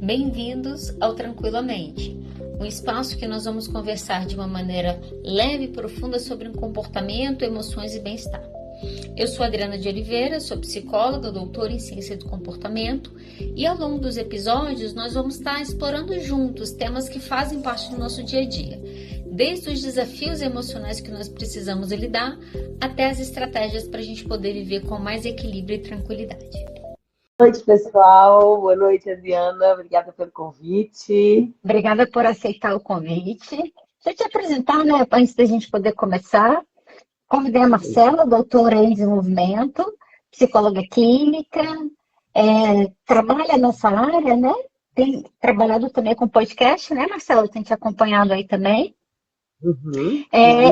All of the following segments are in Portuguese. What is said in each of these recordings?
Bem-vindos ao Tranquilamente, um espaço que nós vamos conversar de uma maneira leve e profunda sobre comportamento, emoções e bem-estar. Eu sou Adriana de Oliveira, sou psicóloga, doutora em ciência do comportamento e ao longo dos episódios nós vamos estar explorando juntos temas que fazem parte do nosso dia a dia, desde os desafios emocionais que nós precisamos lidar até as estratégias para a gente poder viver com mais equilíbrio e tranquilidade. Boa noite, pessoal. Boa noite, Adriana. Obrigada pelo convite. Obrigada por aceitar o convite. Deixa eu te apresentar, né, antes da gente poder começar. Convidei a Marcela, doutora em desenvolvimento, psicóloga clínica, trabalha nessa área, né? Tem trabalhado também com podcast, né, Marcela? Tem te acompanhado aí também. Uhum.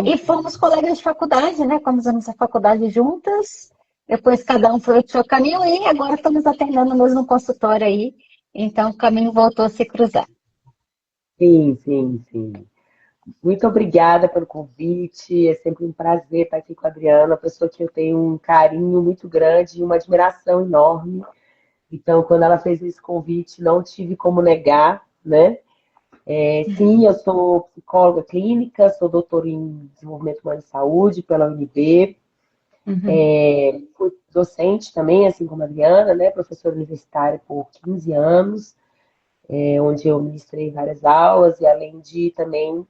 E fomos colegas de faculdade, né? Começamos a faculdade juntas. Depois cada um foi o seu caminho e agora estamos atendendo no mesmo consultório aí. Então o caminho voltou a se cruzar. Sim. Muito obrigada pelo convite. É sempre um prazer estar aqui com a Adriana, uma pessoa que eu tenho um carinho muito grande e uma admiração enorme. Então, quando ela fez esse convite, não tive como negar, né? Sim, eu sou psicóloga clínica, sou doutora em desenvolvimento humano e saúde pela UNB. Fui docente também, assim como a Adriana, né? Professora universitária por 15 anos, onde eu ministrei várias aulas e além de também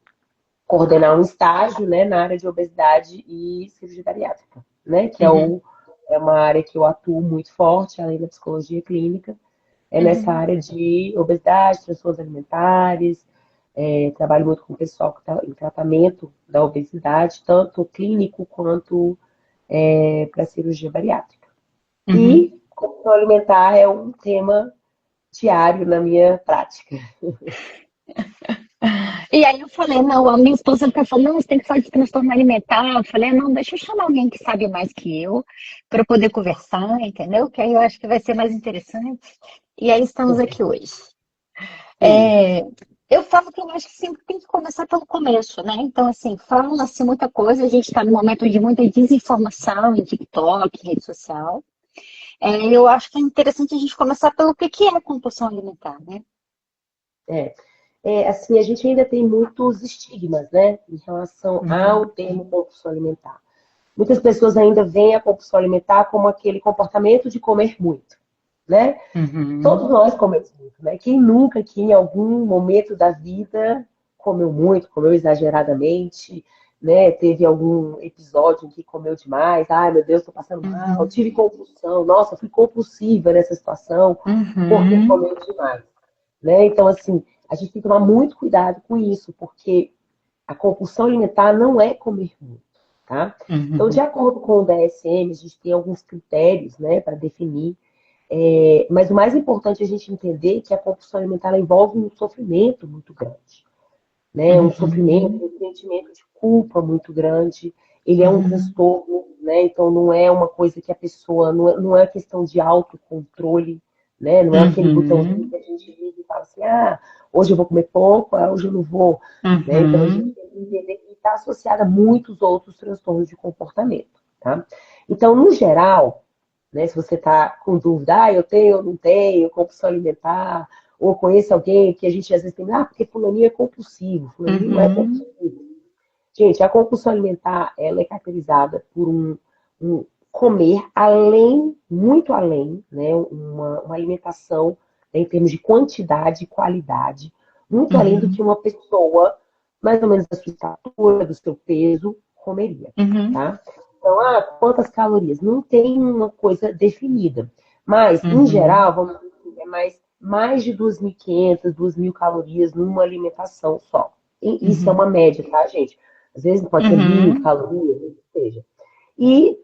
coordenar um estágio, né, na área de obesidade e cirurgia bariátrica, né? Que é uma área que eu atuo muito forte, além da psicologia clínica, nessa área de obesidade, transtornos alimentares. Trabalho muito com o pessoal que está em tratamento da obesidade, tanto clínico quanto para cirurgia bariátrica. E compulsão alimentar é um tema diário na minha prática. E aí eu falei, não, a minha esposa falou, não, você tem que fazer transtorno alimentar. Eu falei, não, deixa eu chamar alguém que sabe mais que eu, para poder conversar, entendeu? Que aí eu acho que vai ser mais interessante. E aí estamos aqui hoje. Eu falo que eu acho que sempre tem que começar pelo começo, né? Então, assim, fala-se muita coisa, a gente está num momento de muita desinformação em TikTok, rede social. Eu acho que é interessante a gente começar pelo que é a compulsão alimentar, né? Assim, a gente ainda tem muitos estigmas, né, em relação ao termo compulsão alimentar. Muitas pessoas ainda veem a compulsão alimentar como aquele comportamento de comer muito, né? Todos nós comemos muito, né? Quem nunca aqui em algum momento da vida comeu muito, comeu exageradamente, né? Teve algum episódio em que comeu demais, ai meu Deus, tô passando mal, tive compulsão, nossa, fui compulsiva nessa situação porque comeu demais, né? Então, assim, a gente tem que tomar muito cuidado com isso, porque a compulsão alimentar não é comer muito, tá? Então, de acordo com o DSM, a gente tem alguns critérios, né, para definir. Mas o mais importante é a gente entender que a compulsão alimentar ela envolve um sofrimento muito grande, né? Um sofrimento, um sentimento de culpa muito grande. Ele é um transtorno, né? Então, não é uma coisa que a pessoa... Não é questão de autocontrole, né? Não é aquele botãozinho que a gente liga e fala assim, hoje eu vou comer pouco, hoje eu não vou. Né? Então, a gente tem que entender que está associado a muitos outros transtornos de comportamento, tá? Então, no geral, né, se você está com dúvida, eu tenho ou não tenho compulsão alimentar, ou conheço alguém que a gente às vezes tem, porque fulaninho é compulsivo, fulaninho não é compulsivo. Gente, a compulsão alimentar, ela é caracterizada por um comer além, muito além, né, uma alimentação, né, em termos de quantidade e qualidade, muito além do que uma pessoa, mais ou menos da sua estatura, do seu peso, comeria, tá? Então, quantas calorias? Não tem uma coisa definida. Mas, em geral, vamos dizer assim, mais de 2.500, 2.000 calorias numa alimentação só. E isso é uma média, tá, gente? Às vezes pode ser 1.000 calorias, o que seja. E,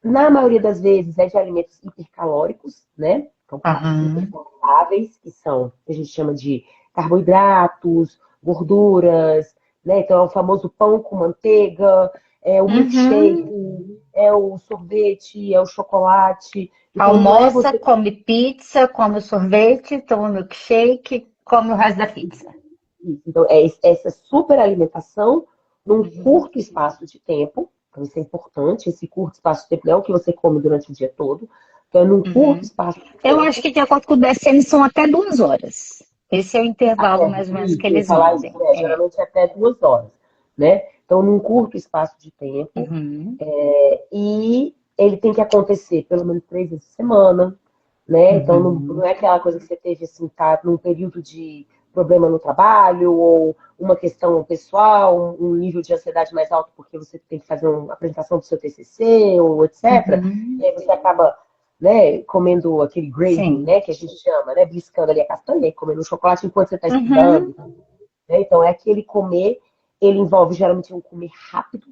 na maioria das vezes, é de alimentos hipercalóricos, né? Então, hipercaloráveis, que são, que a gente chama de carboidratos, gorduras, né? Então, é o famoso pão com manteiga, é o milkshake, é o sorvete, é o chocolate. Então, Almoça, come pizza, come sorvete, toma milkshake, come o resto da pizza. Então, é essa superalimentação num curto espaço de tempo. Então, isso é importante. Esse curto espaço de tempo não é o que você come durante o dia todo. Então, é num curto espaço de tempo. Eu acho que, de acordo com o DSM, são até 2 horas. Esse é o intervalo mais ou menos que eles falar medem. isso, né? Geralmente é até 2 horas, né? Então, num curto espaço de tempo, Uhum. e ele tem que acontecer pelo menos 3 vezes por semana, né? Então, não é aquela coisa que você teve, assim, tá num período de problema no trabalho, ou uma questão pessoal, um nível de ansiedade mais alto porque você tem que fazer uma apresentação do seu TCC, ou etc. Uhum. E aí você acaba, né, comendo aquele graving, Sim. né, que a gente chama, né, beliscando ali a castanha, e comendo chocolate enquanto você está Uhum. estudando, né? Então, é aquele comer, ele envolve geralmente um comer rápido,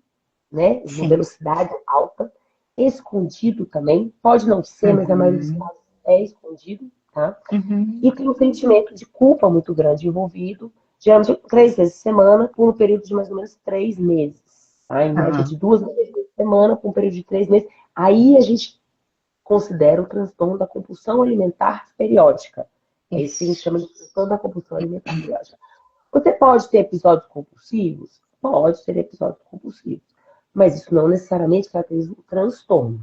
né, uma Sim. velocidade alta, escondido também, pode não ser, mas na maioria dos Uhum. casos é escondido, tá? E Uhum. tem um sentimento de culpa muito grande envolvido, geralmente 3 vezes por semana, por um período de mais ou menos 3 meses, tá? Em média Aham. de 2 vezes por semana, por um período de 3 meses. Aí a gente considera o transtorno da compulsão alimentar periódica. É isso que a gente Isso. chama de transtorno da compulsão alimentar periódica. Você pode ter episódios compulsivos? Pode ter episódios compulsivos. Mas isso não necessariamente caracteriza um transtorno.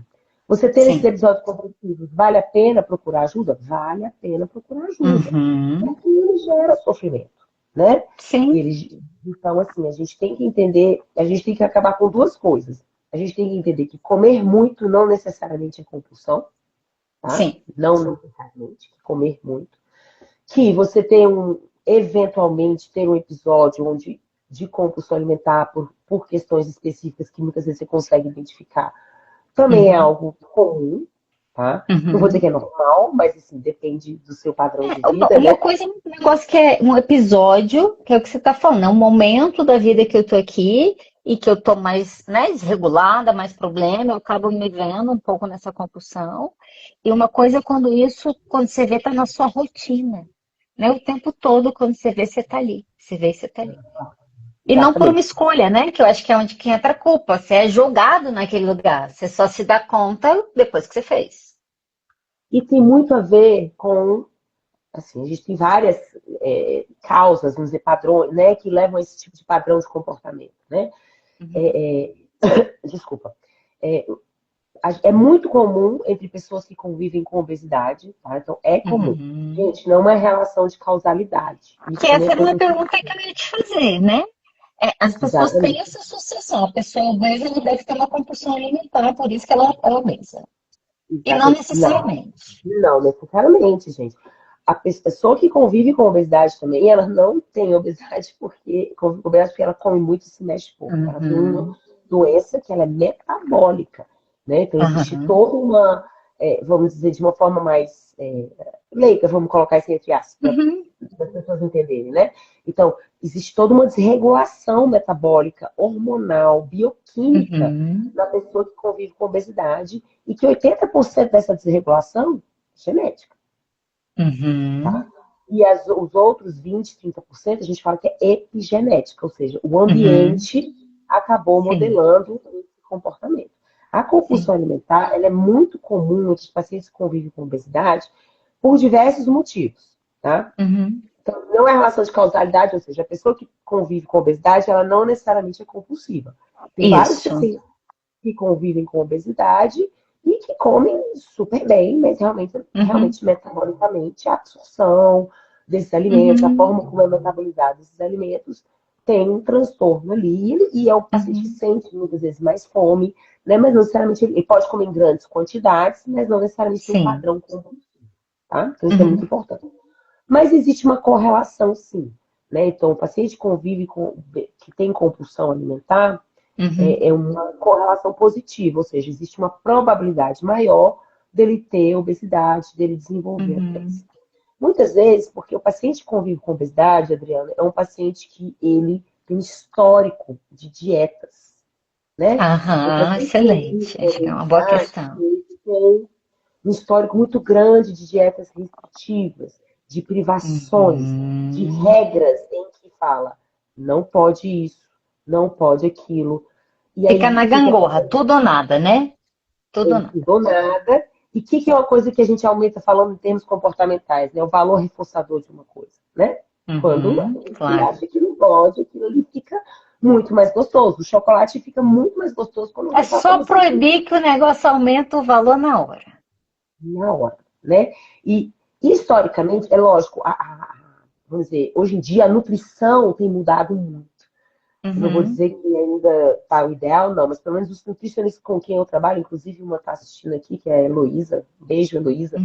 Você ter esses Sim. episódios compulsivos, vale a pena procurar ajuda? Vale a pena procurar ajuda. Uhum. Porque ele gera sofrimento, né? Sim. Então, assim, a gente tem que entender, a gente tem que acabar com duas coisas. A gente tem que entender que comer muito não necessariamente é compulsão, tá? Sim. Não necessariamente, que comer muito. Que você tem eventualmente ter um episódio onde de compulsão alimentar por questões específicas que muitas vezes você consegue identificar, também é Uhum. algo comum, tá? Não vou dizer Uhum. que é normal, mas assim, depende do seu padrão de Uma, vida, né? uma coisa, um negócio que é um episódio, que é o que você está falando, é um momento da vida que eu tô aqui e que eu tô mais, né, desregulada, mais problema, eu acabo me vendo um pouco nessa compulsão. E uma coisa é quando você vê, tá na sua rotina, né? O tempo todo, quando você vê, você tá ali. Você vê, você tá ali. E não por uma Exatamente. escolha, né? Que eu acho que é onde que entra a culpa. Você é jogado naquele lugar. Você só se dá conta depois que você fez. E tem muito a ver com, assim, a gente tem várias causas, vamos dizer, padrões, né, que levam a esse tipo de padrão de comportamento, né? Uhum. É, desculpa. É, é muito comum entre pessoas que convivem com obesidade, tá? Então, é comum. Uhum. Gente, não é relação de causalidade. Que Isso também é essa era uma coisa pergunta que eu ia te fazer, né? As pessoas têm exatamente. essa associação. A pessoa obesa ela deve ter uma compulsão alimentar, por isso que ela é obesa. E não Exatamente. Não, necessariamente. não necessariamente, gente. A pessoa que convive com obesidade também, ela não tem obesidade porque convive com obesidade porque ela come muito e se mexe pouco. Ela tem uma Uhum. doença que ela é metabólica, né? Então existe Aham. toda uma, vamos dizer, de uma forma mais leiga, vamos colocar isso entre aspas, Uhum. para as pessoas entenderem, né? Então, existe toda uma desregulação metabólica, hormonal, bioquímica Uhum. na pessoa que convive com obesidade e que 80% dessa desregulação é genética, Uhum. tá? E os outros 20, 30% a gente fala que é epigenética, ou seja, o Uhum. ambiente acabou Sim, modelando esse comportamento. A compulsão sim. alimentar, ela é muito comum entre os pacientes que convivem com obesidade por diversos motivos, tá? Uhum. Então, não é relação de causalidade, ou seja, a pessoa que convive com obesidade, ela não necessariamente é compulsiva. Tem vários Isso. pacientes que convivem com obesidade e que comem super bem, mas Uhum. realmente metabolicamente, a absorção desses alimentos, a Uhum. forma como é metabolizado esses alimentos, tem um transtorno ali, e é um paciente que Uhum. sente muitas vezes mais fome, né? Mas não necessariamente ele pode comer em grandes quantidades, mas não necessariamente tem um Sim. padrão compulsivo, tá? Então isso é muito Uhum. importante. Mas existe uma correlação, sim. Né? Então, o paciente que tem compulsão alimentar Uhum. é uma correlação positiva, ou seja, existe uma probabilidade maior dele ter obesidade, dele desenvolver a doença. Uhum. Muitas vezes, porque o paciente que convive com obesidade, Adriana, é um paciente que ele tem histórico de dietas, né? O Aham, paciente que convive excelente. com Acho que é uma boa obesidade, questão. ele tem um histórico muito grande de dietas restritivas, de privações, de Uhum. regras em que fala não pode isso, não pode aquilo. E Fica aí, na o que que gangorra, acontece? tudo ou nada, né? Tudo ou Tem nada. tudo ou nada. E o que é uma coisa que a gente aumenta falando em termos comportamentais, né? O valor reforçador de uma coisa, né? Quando a Uhum. gente Claro. acha que não pode, aquilo ali fica muito mais gostoso. O chocolate fica muito mais gostoso quando É você está só começando proibir que o negócio aumenta o valor na hora. na hora, né? E historicamente, é lógico, vamos dizer, hoje em dia a nutrição tem mudado muito. Eu não vou dizer que ainda está o ideal, não, mas pelo menos os nutricionistas com quem eu trabalho, inclusive uma está assistindo aqui, que é a Heloísa, beijo, Heloísa,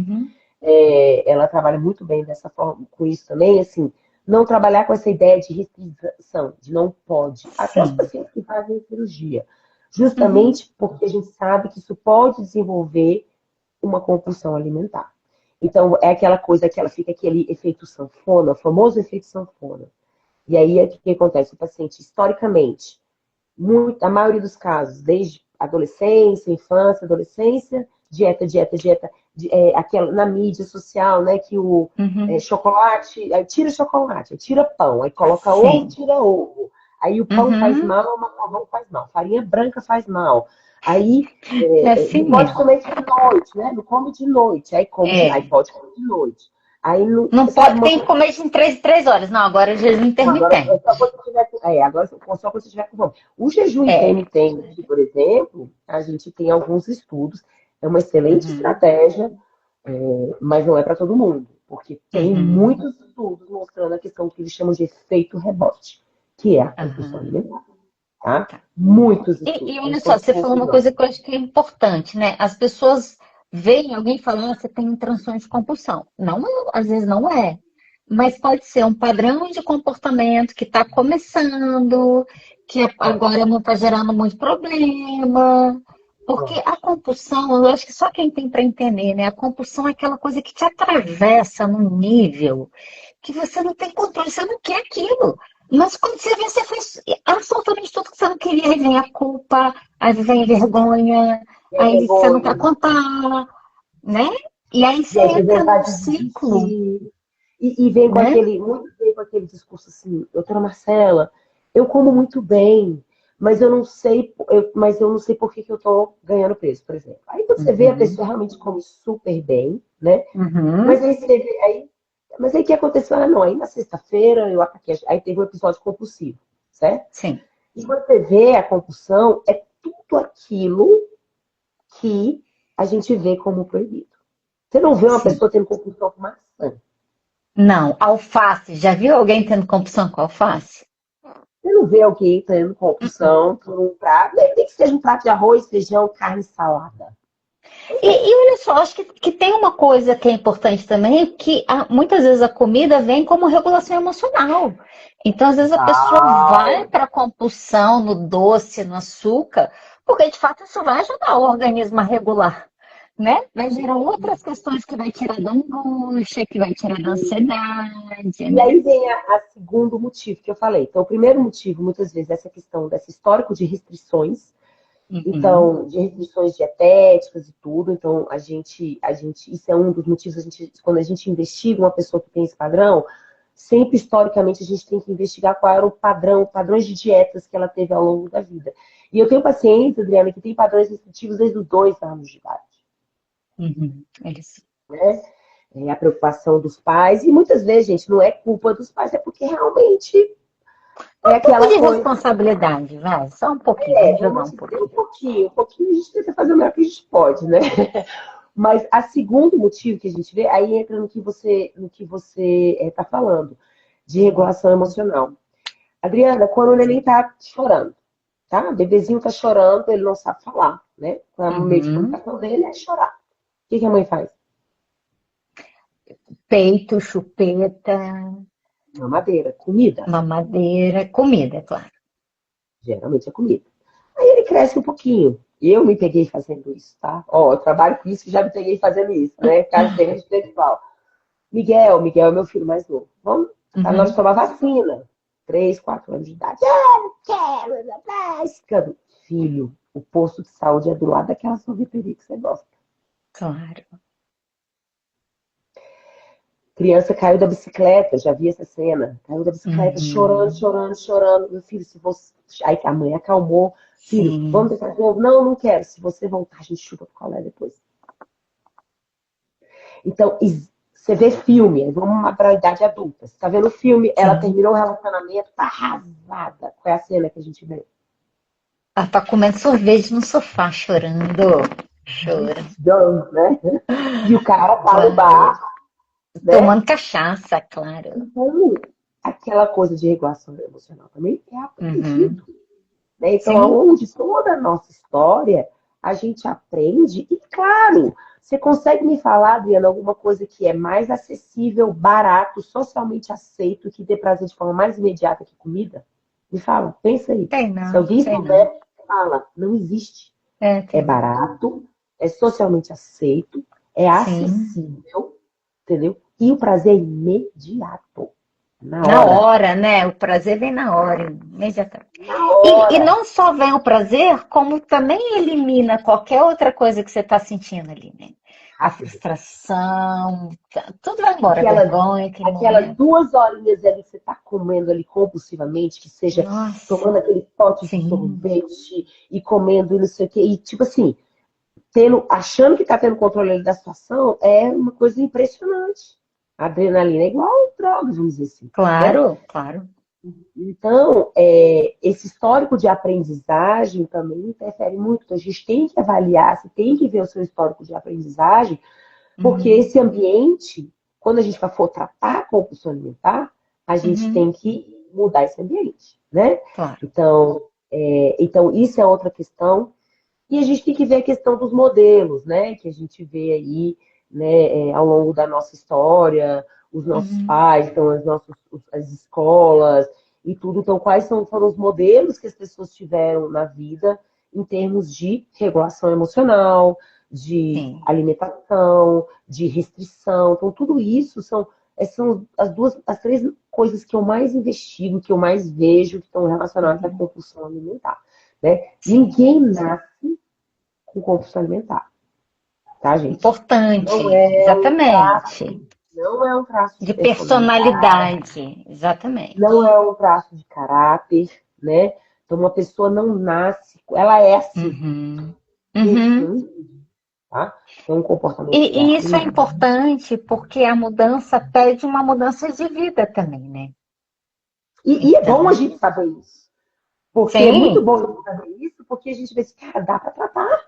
ela trabalha muito bem dessa forma, com isso também, assim, não trabalhar com essa ideia de restrição, de não pode, até os pacientes que fazem cirurgia, justamente porque a gente sabe que isso pode desenvolver uma compulsão alimentar. Então, é aquela coisa que ela fica aquele efeito sanfona, o famoso efeito sanfona. E aí, o que acontece? O paciente, historicamente, a maioria dos casos, desde adolescência, infância, adolescência, dieta, aquela, na mídia social, né, que o chocolate, aí tira chocolate, aí tira pão, aí coloca ovo, tira ovo. Aí o pão faz mal, o macarrão faz mal, farinha branca faz mal. Aí assim não pode mesmo. comer de noite, né? Não come de noite, aí aí pode comer de noite. Aí Não sabe pode, uma tem que coisa? comer de 3 em 3 horas. Não, agora é jejum Agora, intermitente. só quando você tiver agora só quando você tiver com fome. O jejum intermitente, por exemplo, a gente tem alguns estudos, é uma excelente estratégia, mas não é para todo mundo, porque tem muitos estudos mostrando a questão que eles chamam de efeito rebote, que é a compulsão alimentar, tá? Muitos estudos. E olha só, você falou uma coisa que eu acho que é importante, né? As pessoas veem alguém falando, você tem transtorno de compulsão. Não, às vezes não é. Mas pode ser um padrão de comportamento que está começando, que agora não está gerando muito problema. Porque a compulsão, eu acho que só quem tem para entender, né? A compulsão é aquela coisa que te atravessa num nível que você não tem controle, você não quer aquilo. Mas quando você vê, você fez absolutamente tudo que você não queria, aí vem a culpa, aí vem a vergonha, É aí você não quer vergonha. contar, né? E aí E você aí tem entra num vontade de ciclo, desistir. E vem com né? muitos vem com aquele discurso assim, doutora Marcela, eu como muito bem, mas eu não sei, mas eu não sei por que eu tô ganhando peso, por exemplo. Aí quando você vê a pessoa realmente come super bem, né? Mas aí você vê, mas aí o que aconteceu? Ah, não, aí na sexta-feira aí teve um episódio compulsivo, certo? Sim. E quando você vê a compulsão, é tudo aquilo que a gente vê como proibido. Você não vê uma Sim. pessoa tendo compulsão com maçã. Não, alface. Já viu alguém tendo compulsão com alface? Você não vê alguém tendo compulsão por um prato, nem que seja um prato de arroz, feijão, carne e salada. E olha só, acho que tem uma coisa que é importante também, que muitas vezes a comida vem como regulação emocional. Então, às vezes a pessoa vai para a compulsão no doce, no açúcar, porque de fato isso vai ajudar o organismo a regular, né? Vai gerar outras questões que vai tirar da angústia, que vai tirar da ansiedade, E né? aí vem a segundo motivo que eu falei. Então, o primeiro motivo, muitas vezes, é essa questão desse histórico de restrições. Então, de restrições dietéticas e tudo. Então, isso é um dos motivos, quando a gente investiga uma pessoa que tem esse padrão, sempre, historicamente, a gente tem que investigar qual era o padrões de dietas que ela teve ao longo da vida. E eu tenho pacientes, Adriana, que tem padrões restritivos desde os 2 anos de idade. Eles... Né? É a preocupação dos pais. E muitas vezes, gente, não é culpa dos pais, é porque realmente é Um pouco aquela de coisa. responsabilidade, vai, só um pouquinho, vamos jogar Vamos um dizer um pouquinho. pouquinho. Um pouquinho a gente tenta fazer o melhor que a gente pode, né? Mas a segundo motivo que a gente vê, aí entra no que você está falando, de regulação emocional. Adriana, quando o neném tá chorando, tá? O bebezinho tá chorando, ele não sabe falar, né? O meio de comunicação dele é chorar. O que a mãe faz? Peito, chupeta, Mamadeira, comida. mamadeira, comida, é claro. Geralmente é comida. Aí ele cresce um pouquinho. Eu me peguei fazendo isso, tá? Ó, eu trabalho com isso e já me peguei fazendo isso, né? Caso tenha de pessoal. Miguel é meu filho mais novo. Vamos, tá na hora de tomar vacina. 3, 4 anos de idade. Ah, não quero. Filho, o posto de saúde é do lado daquela sorveteria que você gosta. Claro. Criança caiu da bicicleta, já vi essa cena. Caiu da bicicleta, chorando. Meu filho, se você. Aí a mãe acalmou. Filho, Sim. vamos tentar de novo? Não, não quero. Se você voltar, a gente chupa pro colé depois. Então, você vê filme, vamos para a idade adulta. Você tá vendo o filme, ela terminou o relacionamento, tá arrasada. Qual é a cena que a gente vê? Ela tá comendo sorvete no sofá, chorando. Chora. Né? E o cara tá no bar, né? Tomando cachaça, claro. Então, aquela coisa de regulação emocional também é Uhum. aprendido, né? Então, Sim, aonde toda a nossa história, a gente aprende, e claro, você consegue me falar, Adriana, alguma coisa que é mais acessível, barato, socialmente aceito, que dê prazer de forma mais imediata que comida? Me fala, pensa aí. tem Se não, alguém sei não. souber, fala, não existe. É Tem não. barato, é socialmente aceito, é Sim. acessível, entendeu? E o prazer é imediato, na Na hora. hora, né? O prazer vem na hora, imediatamente. Na E hora. não só vem o prazer, como também elimina qualquer outra coisa que você está sentindo ali, né? A Rápido. frustração, tudo vai embora, a Aquelas, vergonha, aquele aquelas momento. 2 horinhas ali que você está comendo ali compulsivamente, que seja Nossa, tomando aquele pote de sim, sorvete e comendo e não sei o quê. E tipo assim, achando que está tendo controle ali da situação, é uma coisa impressionante. A adrenalina é igual droga, vamos dizer assim, né? claro, claro. Então, esse histórico de aprendizagem também interfere muito. Então, a gente tem que avaliar, você tem que ver o seu histórico de aprendizagem, porque Uhum, esse ambiente, quando a gente for tratar a compulsão alimentar, a gente uhum, tem que mudar esse ambiente, né? claro. Então, isso é outra questão. E a gente tem que ver a questão dos modelos, né? Que a gente vê aí, né, ao longo da nossa história, os nossos Uhum, pais, então, as escolas e tudo. Então, quais foram os modelos que as pessoas tiveram na vida em termos de regulação emocional, de sim, alimentação, de restrição. Então, tudo isso são as 3 coisas que eu mais investigo, que eu mais vejo que estão relacionadas à uhum, compulsão alimentar, né? sim. Ninguém nasce com compulsão alimentar, tá, gente? Não Importante, é um exatamente. traço, não é um traço de De personalidade, personalidade, não exatamente. é um traço de caráter, né? Então, uma pessoa não nasce, ela é assim. Uhum, Isso uhum. não existe, tá? Então, um comportamento ele é E isso é aprendido. importante porque a mudança pede uma mudança de vida também, né? E é bom a Então, gente saber isso. Porque é muito sim, bom a gente saber isso, porque a gente vê assim, cara, dá pra tratar.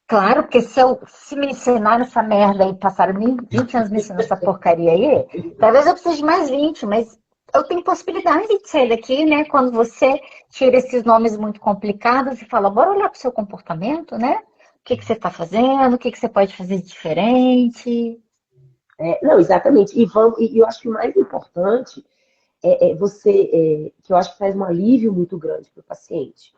claro, porque se me ensinaram essa merda e passaram 20 anos me ensinando essa porcaria aí, talvez eu precise de mais 20, mas eu tenho possibilidade de sair daqui, né? Quando você tira esses nomes muito complicados e fala, bora olhar para o seu comportamento, né? O que que você está fazendo, o que que você pode fazer de diferente. Não, exatamente. E eu acho que o mais importante que eu acho que traz um alívio muito grande para o paciente.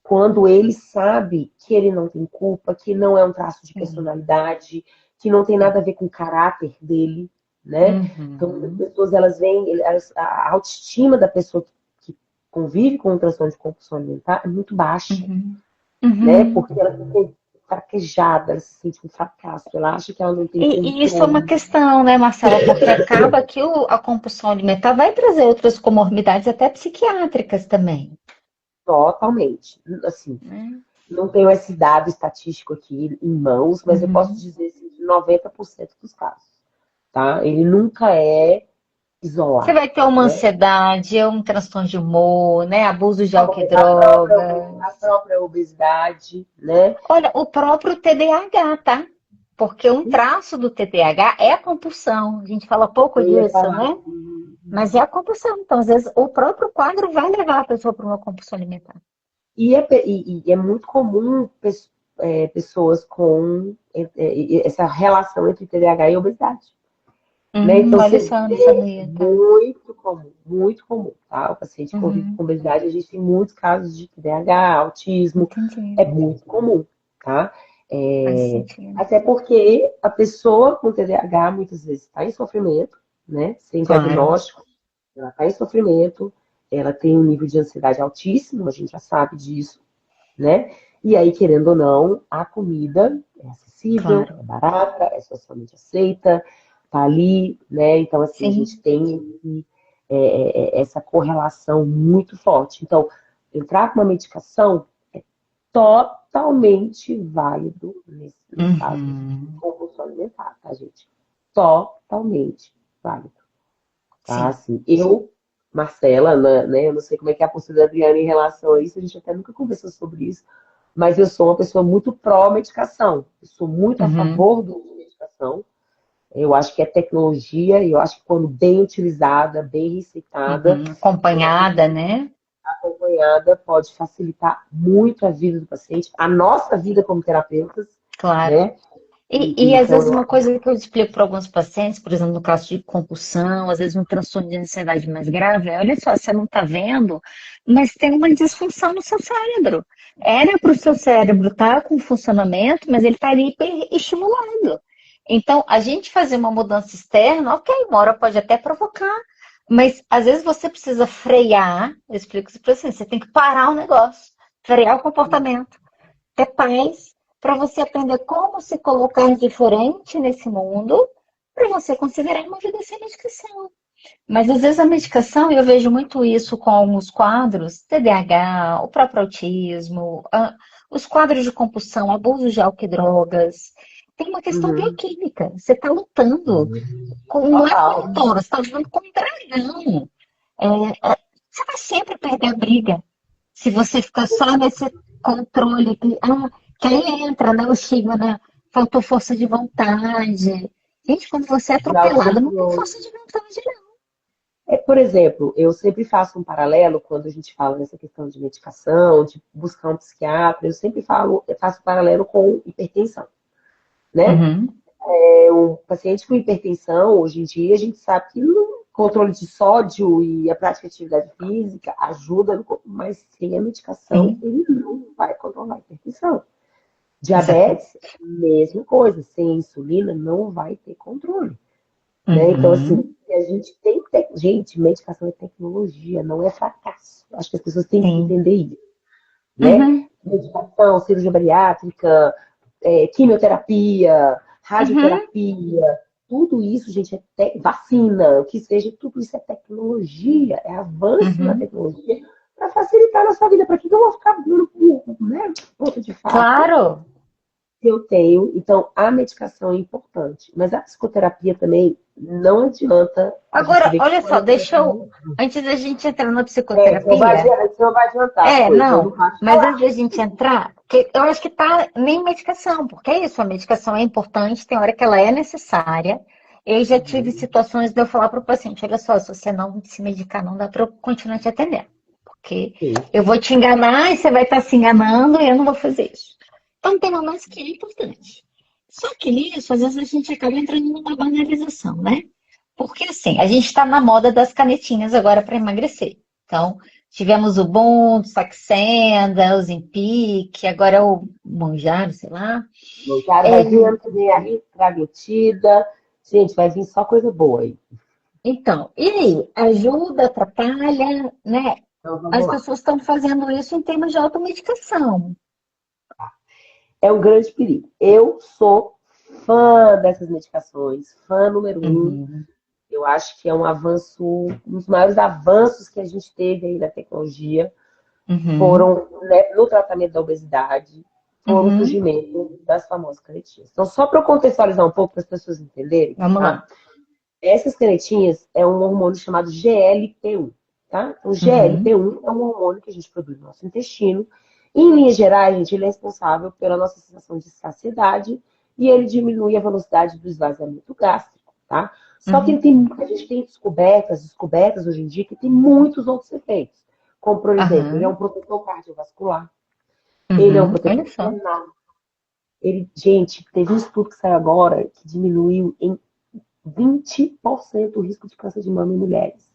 Quando ele sabe que ele não tem culpa, que não é um traço de Sim, personalidade, que não tem nada sim. a ver com o caráter dele, né? Então, as Uhum, pessoas, elas veem, a autoestima da pessoa que convive com um transtorno de compulsão alimentar é muito baixa, uhum, né? uhum. Porque ela se sente fraquejada, ela se sente um fracasso, ela acha que ela não tem E isso é uma controle. questão, né, Marcela? Porque acaba que a compulsão alimentar vai trazer outras comorbidades, até psiquiátricas também, Totalmente. Assim, né? não tenho esse dado estatístico aqui em mãos, mas eu posso Uhum. dizer assim, de 90% dos casos, tá? Ele nunca é Você isolado, vai ter uma né? ansiedade, um transtorno de humor, né? Abuso de álcool e A drogas. própria obesidade, né? Olha, o próprio TDAH, tá? Porque um traço do TDAH é a compulsão. A gente fala pouco Eu ia disso, falar. né? Mas é a compulsão. Então, às vezes, o próprio quadro vai levar a pessoa para uma compulsão alimentar. E é muito comum pessoas com essa relação entre TDAH e obesidade. Né? Então, Olha você só, eu não vê sabia, tá? muito comum, tá? O paciente convive Uhum, com obesidade, a gente tem muitos casos de TDAH, autismo, entendi. é muito comum, tá? Faz É, sentido. até porque a pessoa com TDAH muitas vezes está em sofrimento, né? Sem Claro. diagnóstico, ela está em sofrimento, ela tem um nível de ansiedade altíssimo, a gente já sabe disso, né? E aí, querendo ou não, a comida é acessível, é Claro. barata, é socialmente aceita, tá ali, né? Então, assim, a gente Sim. tem essa correlação muito forte. Então, entrar com uma medicação é totalmente válido nos casos de Uhum. compulsão alimentar, tá, gente? Totalmente válido, tá? Sim. Assim, Marcela, né? Eu não sei como é que é a postura da Adriana em relação a isso, a gente até nunca conversou sobre isso, mas eu sou uma pessoa muito pró-medicação. Eu sou muito a Uhum. favor do uso de medicação. Eu acho que é tecnologia, e eu acho que quando bem utilizada, bem receitada, Acompanhada, né? acompanhada, pode facilitar muito a vida do paciente, a nossa vida como terapeutas, Claro. né? E às Então, vezes uma coisa que eu explico para alguns pacientes, por exemplo, no caso de compulsão, às vezes um transtorno de ansiedade mais grave, olha só, você não está vendo, mas tem uma disfunção no seu cérebro. Era para o seu cérebro estar com funcionamento, mas ele está ali estimulado. Então, a gente fazer uma mudança externa, ok, uma hora pode até provocar, mas às vezes você precisa frear, eu explico isso para você tem que parar o negócio, frear o comportamento, ter paz, para você aprender como se colocar diferente nesse mundo, para você considerar uma vida sem medicação. Mas às vezes a medicação, eu vejo muito isso com alguns quadros, TDAH, o próprio autismo, os quadros de compulsão, abuso de álcool e drogas. Tem uma questão bioquímica. Você está lutando com um touro, você está lutando com um dragão. Você vai sempre perder a briga. Se você ficar só nesse controle, que aí entra, né, o estigma, né? Faltou força de vontade. Gente, quando você é atropelado, não tem força de vontade, não. Por exemplo, eu sempre faço um paralelo quando a gente fala nessa questão de medicação, de buscar um psiquiatra, eu sempre faço um paralelo com hipertensão, né? O paciente com hipertensão, hoje em dia, a gente sabe que o controle de sódio e a prática de atividade física ajuda, mas sem a medicação, ele não vai controlar a hipertensão. Diabetes, mesma coisa, sem insulina, não vai ter controle. Né? Então, assim, a gente tem gente, medicação é tecnologia, não é fracasso. Acho que as pessoas têm que entender isso. Né? Medicação, cirurgia bariátrica, quimioterapia, radioterapia, tudo isso, gente, vacina, o que seja, tudo isso é tecnologia, é avanço na tecnologia para facilitar a nossa vida. Para que eu vou ficar dando né? Ponto de fato. Claro! Eu tenho, então a medicação é importante, mas a psicoterapia também não adianta. Agora, olha só, antes da gente entrar na psicoterapia. Não vai adiantar. Mas antes da gente entrar, que eu acho que tá nem medicação, porque é isso, a medicação é importante, tem hora que ela é necessária. Eu já tive situações de eu falar para o paciente, olha só, se você não se medicar, não dá para eu continuar te atendendo. Porque eu vou te enganar e você vai estar se enganando e eu não vou fazer isso. Então, tem momentos que é importante. Só que nisso, às vezes a gente acaba entrando numa banalização, né? Porque, assim, a gente está na moda das canetinhas agora para emagrecer. Então, tivemos o boom do Saxenda, o Ozempic, agora o Mounjaro, sei lá. Mounjaro vai vir ano que vem a ritrametida. Gente, vai vir só coisa boa aí. Então, e aí? Ajuda, atrapalha, né? Então, as pessoas estão fazendo isso em termos de automedicação. É um grande perigo. Eu sou fã dessas medicações, fã número 1. Eu acho que é um avanço, um dos maiores avanços que a gente teve aí na tecnologia foram, né, no tratamento da obesidade, foram o surgimento das famosas canetinhas. Então, só para eu contextualizar um pouco para as pessoas entenderem, vamos lá. Essas canetinhas é um hormônio chamado GLP-1, tá? Então, GLP-1 é um hormônio que a gente produz no nosso intestino. Em linhas gerais, gente, ele é responsável pela nossa sensação de saciedade e ele diminui a velocidade do esvaziamento gástrico, tá? Só que a gente tem descobertas hoje em dia que tem muitos outros efeitos. Como, por exemplo, ele é um protetor cardiovascular. Ele é um protetor renal. Gente, teve um estudo que saiu agora que diminuiu em 20% o risco de câncer de mama em mulheres.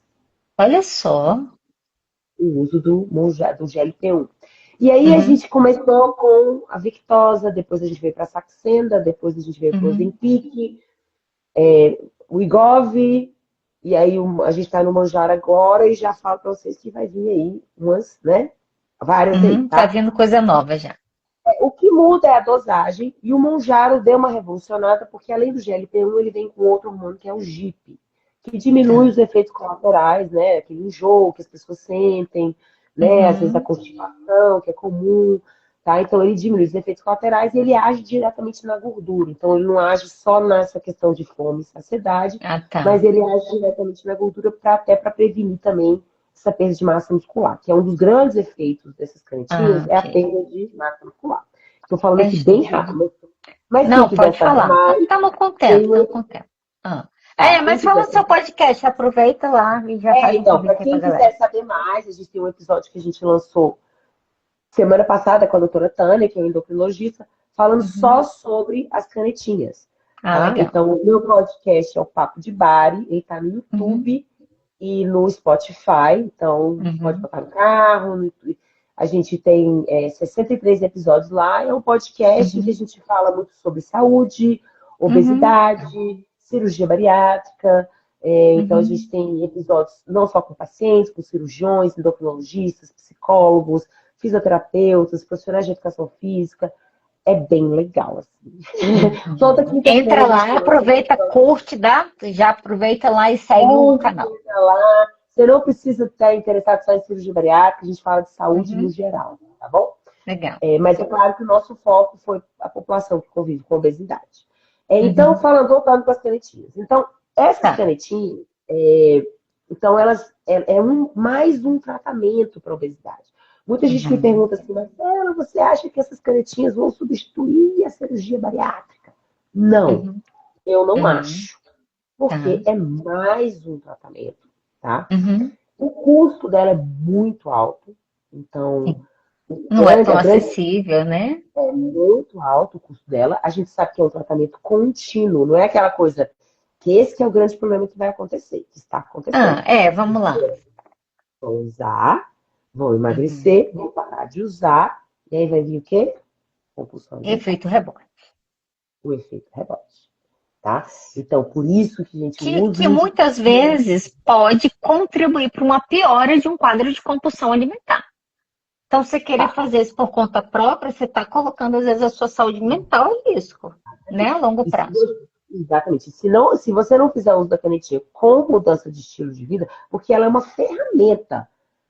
Olha só. O uso do GLP-1. E aí a gente começou com a Victoza, depois a gente veio para a Saxenda, depois a gente veio para o Ozempic, o Wegovy, e aí a gente está no Mounjaro agora e já falo para vocês que vai vir aí umas, né? Várias aí, tá? Tá vindo coisa nova já. O que muda é a dosagem e o Mounjaro deu uma revolucionada porque além do GLP-1 ele vem com outro hormônio que é o GIP, que diminui os efeitos colaterais, né? Aquele enjoo que as pessoas sentem, né? Às vezes a constipação, que é comum, tá? Então ele diminui os efeitos colaterais e ele age diretamente na gordura. Então ele não age só nessa questão de fome e saciedade, mas ele age diretamente na gordura até para prevenir também essa perda de massa muscular, que é um dos grandes efeitos dessas canetinhas, é a perda de massa muscular. Estou falando aqui bem rápido. Mas não, pode falar. Tá no contento, Ah. Tá? Mas fala do seu podcast, aproveita lá e já faz um Então, para convite aí pra quem galera. quiser saber mais, a gente tem um episódio que a gente lançou semana passada com a doutora Tânia, que é endocrinologista, falando Uhum. só sobre as canetinhas, Ah, tá? legal. Então, o meu podcast é o Papo de Bari, ele tá no Uhum. YouTube e no Spotify, então pode Uhum. botar no carro. A gente tem 63 episódios lá, é um podcast em que a Uhum. gente fala muito sobre saúde, Uhum. obesidade, cirurgia bariátrica. Então, a gente Uhum. tem episódios não só com pacientes, com cirurgiões, endocrinologistas, psicólogos, fisioterapeutas, profissionais de educação física. É bem legal, assim. Toda Uhum. quinta-feira Entra a gente lá, lança um aproveita, episódio curte, dá? Já aproveita lá e segue o onde canal. entra lá. Você não precisa estar interessado só em cirurgia bariátrica, a gente fala de saúde no Uhum. geral, tá bom? Legal. Mas é claro que o nosso foco foi a população que convive com obesidade. Então, Uhum. voltando para as canetinhas. Então, essas Tá. canetinhas, então elas mais um tratamento para obesidade. Muita gente me Uhum. pergunta assim, Marcela, você acha que essas canetinhas vão substituir a cirurgia bariátrica? Não, Uhum. eu não Uhum. acho. Tá. Porque é mais um tratamento, tá? Uhum. O custo dela é muito alto. Então, Sim. Não é tão a grande acessível, né? é muito alto o custo dela. A gente sabe que é um tratamento contínuo, não é aquela coisa que esse que é o grande problema que vai acontecer, que está acontecendo. Vamos lá. Vão usar, vão Uhum. emagrecer, vão parar de usar, e aí vai vir o quê? Compulsão alimentar, Efeito rebote. o efeito rebote, tá? Então, por isso que a gente usa Que os muitas vezes pode contribuir para uma piora de um quadro de compulsão alimentar. Então, você querer tá, fazer isso por conta própria, você está colocando, às vezes, a sua saúde mental em risco, né? A longo e se prazo. exatamente. Se você não fizer uso da canetinha com mudança de estilo de vida, porque ela é uma ferramenta,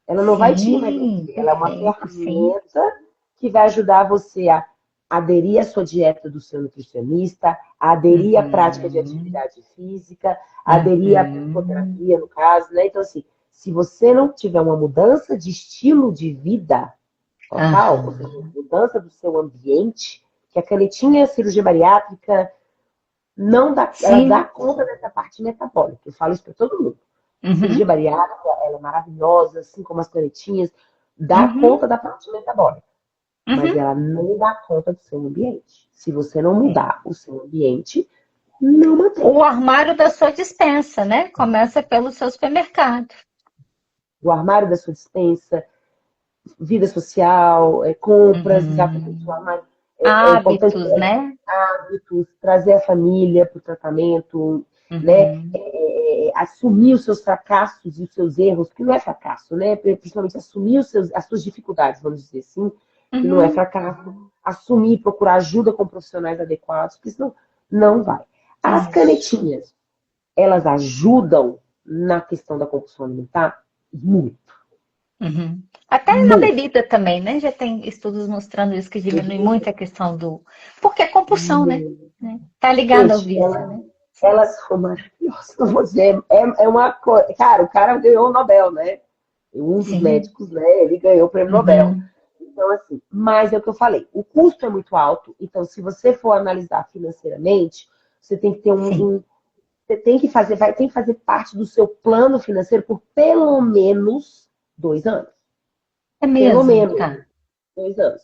ela não vai te Sim, emagrecer, ela é uma perfeito, sim. ferramenta que vai ajudar você a aderir à sua dieta do seu nutricionista, a aderir à prática de Uhum, atividade física, a aderir à uhum, psicoterapia, no caso, né? Então, assim, se você não tiver uma mudança de estilo de vida total, ou seja, aham. mudança do seu ambiente, que a canetinha cirurgia bariátrica não dá, ela dá Sim, conta dessa parte metabólica. Eu falo isso para todo mundo. A cirurgia uhum, bariátrica, ela é maravilhosa, assim como as canetinhas, dá uhum, conta da parte metabólica, mas uhum. ela não dá conta do seu ambiente. Se você não É. mudar o seu ambiente, não mantém. O armário da sua despensa, né? Começa pelo seu supermercado. O armário da sua despensa, vida social, compras, exatamente. O Uhum. armário é importante Hábitos, né? hábitos, trazer a família para o tratamento, né? Uhum, Assumir os seus fracassos e os seus erros, que não é fracasso, né? Principalmente assumir as suas dificuldades, vamos dizer assim, que não é uhum. fracasso. Assumir, procurar ajuda com profissionais adequados, porque senão não vai. As Isso. canetinhas, elas ajudam na questão da compulsão alimentar? Muito, Uhum. Até na muito. bebida também, né? Já tem estudos mostrando isso que diminui muito a questão do. Porque é compulsão, né? Tá ligado ao Gente, vício, né? elas são maravilhosas, não vou dizer, é uma coisa. Cara, o cara ganhou o Nobel, né? Um dos Sim. médicos, né? Ele ganhou o prêmio Nobel. Uhum. Então, assim, mas é o que eu falei, o custo é muito alto, então se você for analisar financeiramente, você tem que ter Sim. você tem que fazer, tem que fazer parte do seu plano financeiro por pelo menos 2 anos. É Pelo mesmo, menos tá. 2 anos.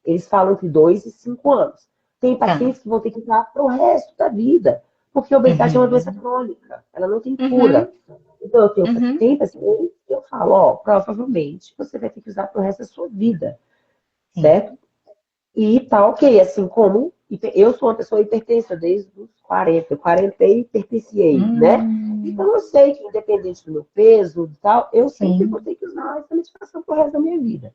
Eles falam entre 2 e 5 anos. Tem Tá. pacientes que vão ter que usar para o resto da vida, porque a obesidade é uma doença Uhum. crônica, ela não tem cura. Uhum. Então, eu tenho Uhum. tem pacientes que eu falo, ó, provavelmente você vai ter que usar para o resto da sua vida, Sim. certo? E tá ok, assim como eu sou uma pessoa hipertensa desde os 40, eu 40 e hipertensiei, né? Então Hum. eu sei que independente do meu peso e tal, eu sempre vou Sim. ter que usar essa medicação pro resto da minha vida.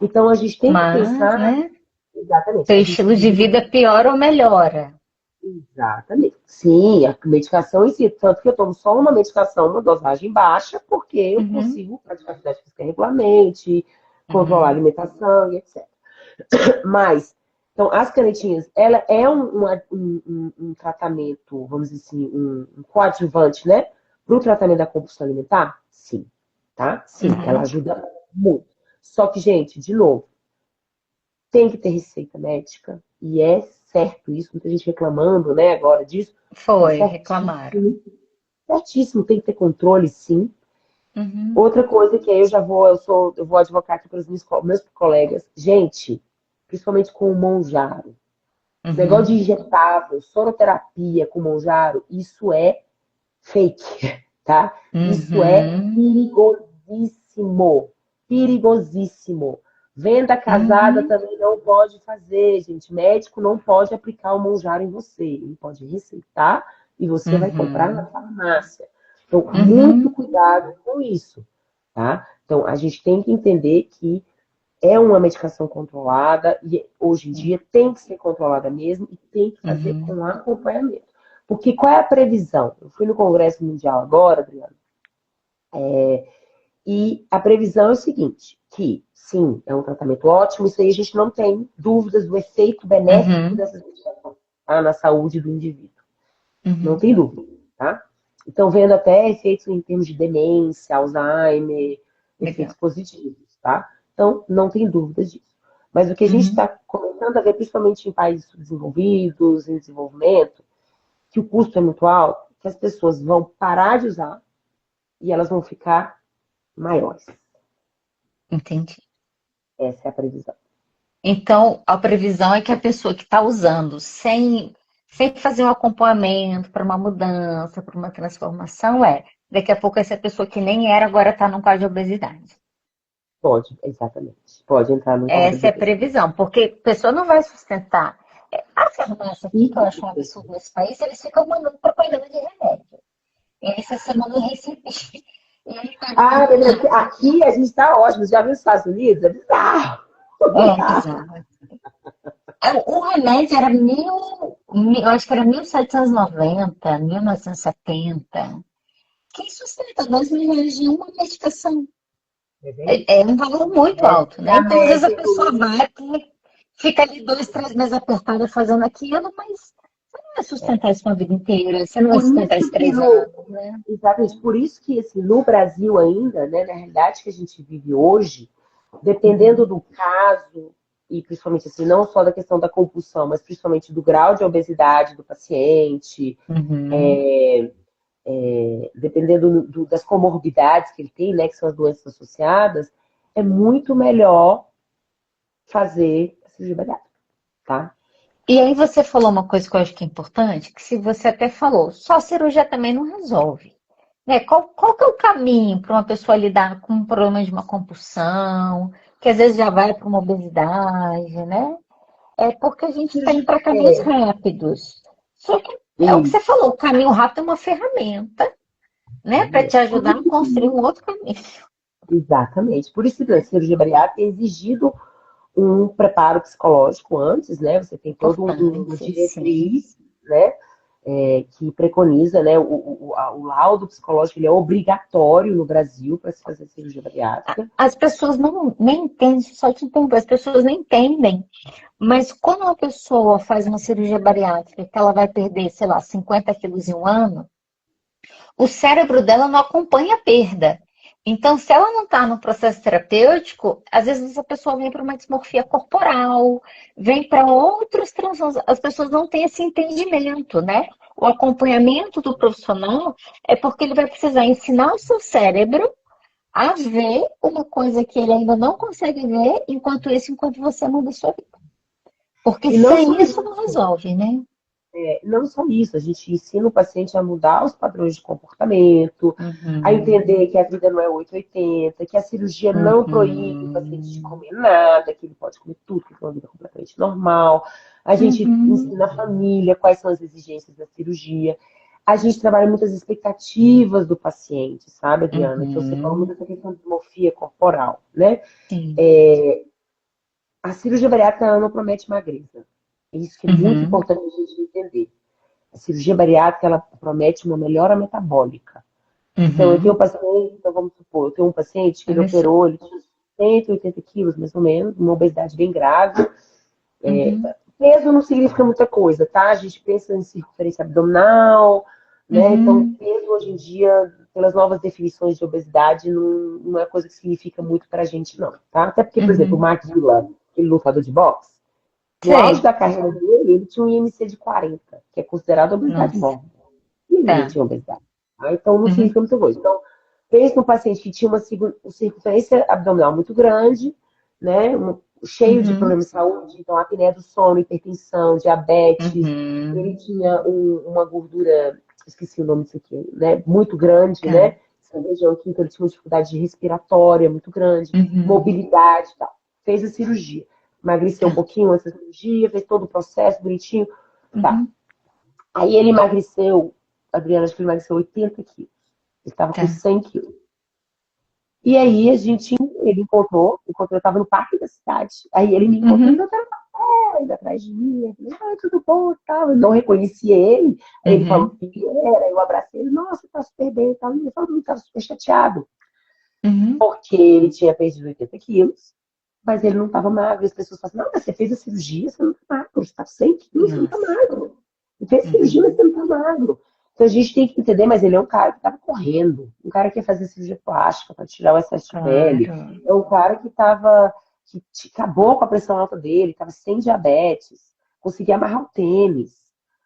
Então a gente tem que Mas, pensar, né? exatamente, Seu a gente estilo de precisa, vida piora ou melhora? exatamente. Sim, a medicação em si, tanto que eu tomo só uma medicação, uma dosagem baixa, porque eu Uhum. consigo praticar atividade física regularmente, controlar a Uhum. alimentação e etc. Mas, então, as canetinhas, ela é um tratamento, vamos dizer assim, um coadjuvante, né? Para o tratamento da compulsão alimentar? Sim, tá? Sim, ela Uhum. ajuda muito. Só que, gente, de novo, tem que ter receita médica e é certo isso, muita gente reclamando, né, agora disso. Foi, Tá reclamaram. certíssimo, certíssimo, tem que ter controle, sim. Uhum, Outra coisa que aí eu vou advocar aqui para os meus colegas. Gente, principalmente com o Monjaro. Esse negócio de uhum, injetável, soroterapia com Monjaro, isso é fake, tá? Isso é uhum, perigosíssimo. Perigosíssimo. Venda casada uhum, também não pode fazer, gente. Médico não pode aplicar o Monjaro em você. Ele pode receitar e você vai comprar na uhum, farmácia. Então, muito uhum, cuidado com isso, tá? Então, a gente tem que entender que é uma medicação controlada e hoje em dia tem que ser controlada mesmo e tem que fazer uhum, com acompanhamento. Porque qual é a previsão? Eu fui no Congresso Mundial agora, Adriana, e a previsão é o seguinte, que sim, é um tratamento ótimo, isso aí a gente não tem dúvidas do efeito benéfico uhum, dessas medicações, tá? Na saúde do indivíduo. Não uhum. tem dúvida, tá? Então, vendo até efeitos em termos de demência, Alzheimer, efeitos Legal. positivos, tá? Então, não tem dúvidas disso. Mas o que a gente Uhum. está começando a ver, principalmente em países desenvolvidos, em desenvolvimento, que o custo é muito alto, que as pessoas vão parar de usar e elas vão ficar maiores. Entendi. Essa é a previsão. Então, a previsão é que a pessoa que está usando sem fazer um acompanhamento para uma mudança, para uma transformação, daqui a pouco essa pessoa que nem era, agora está num quadro de obesidade. Pode, exatamente. Pode entrar num quadro de Essa é a obesidade. previsão, porque a pessoa não vai sustentar. A farmácia aqui, que eu acho um Isso. absurdo nesse país, eles ficam mandando propaganda de remédio. E aí você manda um recipe. E aí tá Ah, ali, beleza. Aqui a gente está ótimo. Já viu os Estados Unidos? É bizarro. Bizarro. bizarro. O remédio era eu acho que era 1790, 1970. Quem sustenta R$ 2.000 de uma medicação? É bem isso. É um valor muito alto, É né? a Então, às vezes a média do pessoa vai, fica ali 2, 3 meses apertada fazendo aquilo, mas você não vai sustentar isso uma vida inteira, você não vai Por sustentar isso isso que 3 anos, né? exatamente, por isso que assim, no Brasil ainda, né, na realidade que a gente vive hoje, dependendo Uhum, do caso, e principalmente assim, não só da questão da compulsão, mas principalmente do grau de obesidade do paciente, uhum, dependendo das comorbidades que ele tem, né, que são as doenças associadas, é muito melhor fazer a cirurgia bariátrica, tá? E aí você falou uma coisa que eu acho que é importante, que se você até falou, só a cirurgia também não resolve. Né? Qual que é o caminho para uma pessoa lidar com um problema de uma compulsão, que às vezes já vai para uma obesidade, né? É porque a gente está indo Cirurgia, para caminhos rápidos. Só que é o que você isso, falou, o caminho rápido é uma ferramenta, né, para te exatamente. Por ajudar a isso construir que, um outro caminho. exatamente. Por isso que a cirurgia bariátrica é exigido um preparo psicológico antes, né? Você tem toda uma Importante, sim. diretriz, né? Que preconiza, né? O laudo psicológico ele é obrigatório no Brasil para se fazer cirurgia bariátrica. As pessoas não nem entendem, só te interromper, as pessoas nem entendem. Mas quando uma pessoa faz uma cirurgia bariátrica, que ela vai perder, sei lá, 50 quilos em um ano, o cérebro dela não acompanha a perda. Então, se ela não está no processo terapêutico, às vezes essa pessoa vem para uma dismorfia corporal, vem para outros transtornos. As pessoas não têm esse entendimento, né? O acompanhamento do profissional é porque ele vai precisar ensinar o seu cérebro a ver uma coisa que ele ainda não consegue ver, enquanto você muda a sua vida. Porque E não só sem isso não isso, resolve, né? não só isso, a gente ensina o paciente a mudar os padrões de comportamento, a Uhum, entender que a vida não é 880, que a cirurgia não proíbe o paciente de uhum, comer nada, que ele pode comer tudo, que é uma vida completamente normal. A gente uhum, ensina a família quais são as exigências da cirurgia. A gente trabalha muitas expectativas do paciente, sabe, Adriana? Que você fala muito uhum, dessa questão de dismorfia corporal, né? sim, A cirurgia bariátrica ela não promete magreza. Isso que é muito uhum, importante a gente entender. A cirurgia bariátrica ela promete uma melhora metabólica. Então, eu tenho um uhum. paciente, então vamos supor, eu tenho um paciente que ele Olha só. operou, ele tinha 180 quilos, mais ou menos, uma obesidade bem grave. Uhum, Peso não significa muita coisa, tá? A gente pensa em circunferência abdominal, né? Então, uhum, peso hoje em dia, pelas novas definições de obesidade, não é coisa que significa muito pra gente, não, tá? Até porque, por exemplo, o uhum, Maguila, aquele lutador de boxe, No auge Sei. da carreira dele, ele tinha um IMC de 40, que é considerado obesidade Nossa. mórbida. E ele Tá. tinha obesidade. Tá? Então, não Uhum. significa muita coisa. Então, pense no paciente que tinha uma circunferência abdominal muito grande, né? Cheio de Uhum. problemas de saúde, então apneia do sono, hipertensão, diabetes. Ele Uhum. tinha uma gordura, esqueci o nome disso aqui, né? Muito grande, Tá. né? Essa região aqui, então ele tinha uma dificuldade respiratória muito grande, Uhum. mobilidade e tal. Fez a cirurgia. Emagreceu um Tá. pouquinho antes da cirurgia, fez todo o processo bonitinho. Tá. Uhum. Aí ele emagreceu, Adriana, acho que ele emagreceu 80 quilos. Ele estava com Tá. 100 quilos. E aí ele eu estava no parque da cidade. Aí ele me encontrou, Uhum. então estava indo atrás de mim. Eu falei, tudo bom, tal. Eu não reconhecia ele. Aí ele falou Uhum. que era, eu abracei ele, nossa, tá super bem e tal. E todo mundo estava super chateado, Uhum. porque ele tinha perdido 80 quilos, mas ele não estava magro. As pessoas falam, não, mas você fez a cirurgia, você não está magro, você está com 100 quilos, você não está Nossa. magro. Você fez cirurgia, mas Uhum. você não está magro. Então a gente tem que entender, mas ele é um cara que estava correndo, um cara que ia fazer cirurgia plástica para tirar o excesso de pele, Claro. é um cara que acabou com a pressão alta dele, estava sem diabetes, conseguia amarrar o tênis,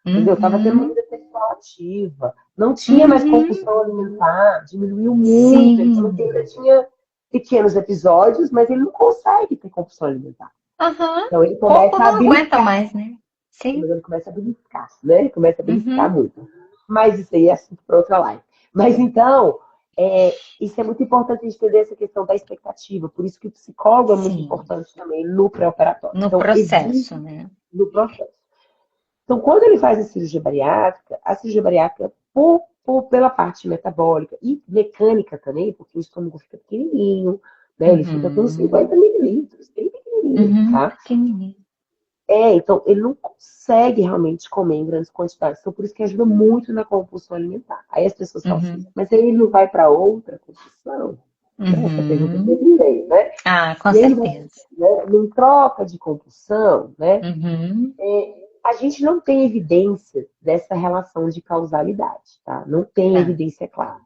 entendeu? Estava tendo uma Uhum. vida sexual ativa, não tinha mais Uhum. compulsão alimentar, diminuiu muito, ele falou que Sim. ainda tinha pequenos episódios, mas ele não consegue ter compulsão alimentar. Aham. Então ele O corpo começa a não aguenta beliscar, mais, né? Sim. ele começa a beliscar, né? Ele começa a beliscar Uhum. muito. Mas isso aí é assunto para outra live. Mas então, isso é muito importante a gente entender essa questão da expectativa. Por isso que o psicólogo é muito Sim. importante também no pré-operatório. No Então, processo, existe né? no processo. Então, quando ele faz a cirurgia bariátrica, pela parte metabólica e mecânica também, porque o estômago fica pequenininho, né? Ele fica com Uhum. 50 mililitros, bem pequenininho, Uhum. tá? Pequenininho. Então, ele não consegue realmente comer em grandes quantidades. Então, por isso que ajuda muito na compulsão alimentar. Aí as pessoas falam assim, Uhum. mas aí ele não vai para outra compulsão? Né? Essa pergunta Uhum. sempre veio, né? Ah, com E aí, né, certeza. em troca de compulsão, né? Uhum. A gente não tem evidência dessa relação de causalidade, tá? Não tem Tá. evidência clara.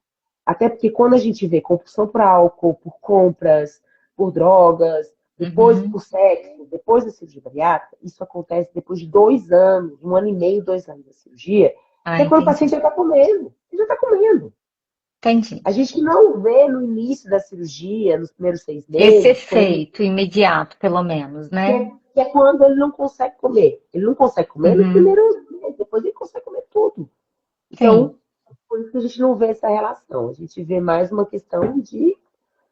Até porque quando a gente vê compulsão por álcool, por compras, por drogas, depois Uhum. por sexo, depois da cirurgia bariátrica, isso acontece depois de 2 anos, 1 ano e meio, 2 anos da cirurgia, Ah, que é quando o paciente entendi. já está comendo. Ele já está comendo. Entendi. A gente não vê no início da cirurgia, nos primeiros 6 Esse meses, quando ele efeito imediato, pelo menos, né? que é quando ele não consegue comer. Ele não consegue comer nos Uhum. primeiros meses, depois ele consegue comer tudo. Então, Sim. por isso que a gente não vê essa relação. A gente vê mais uma questão de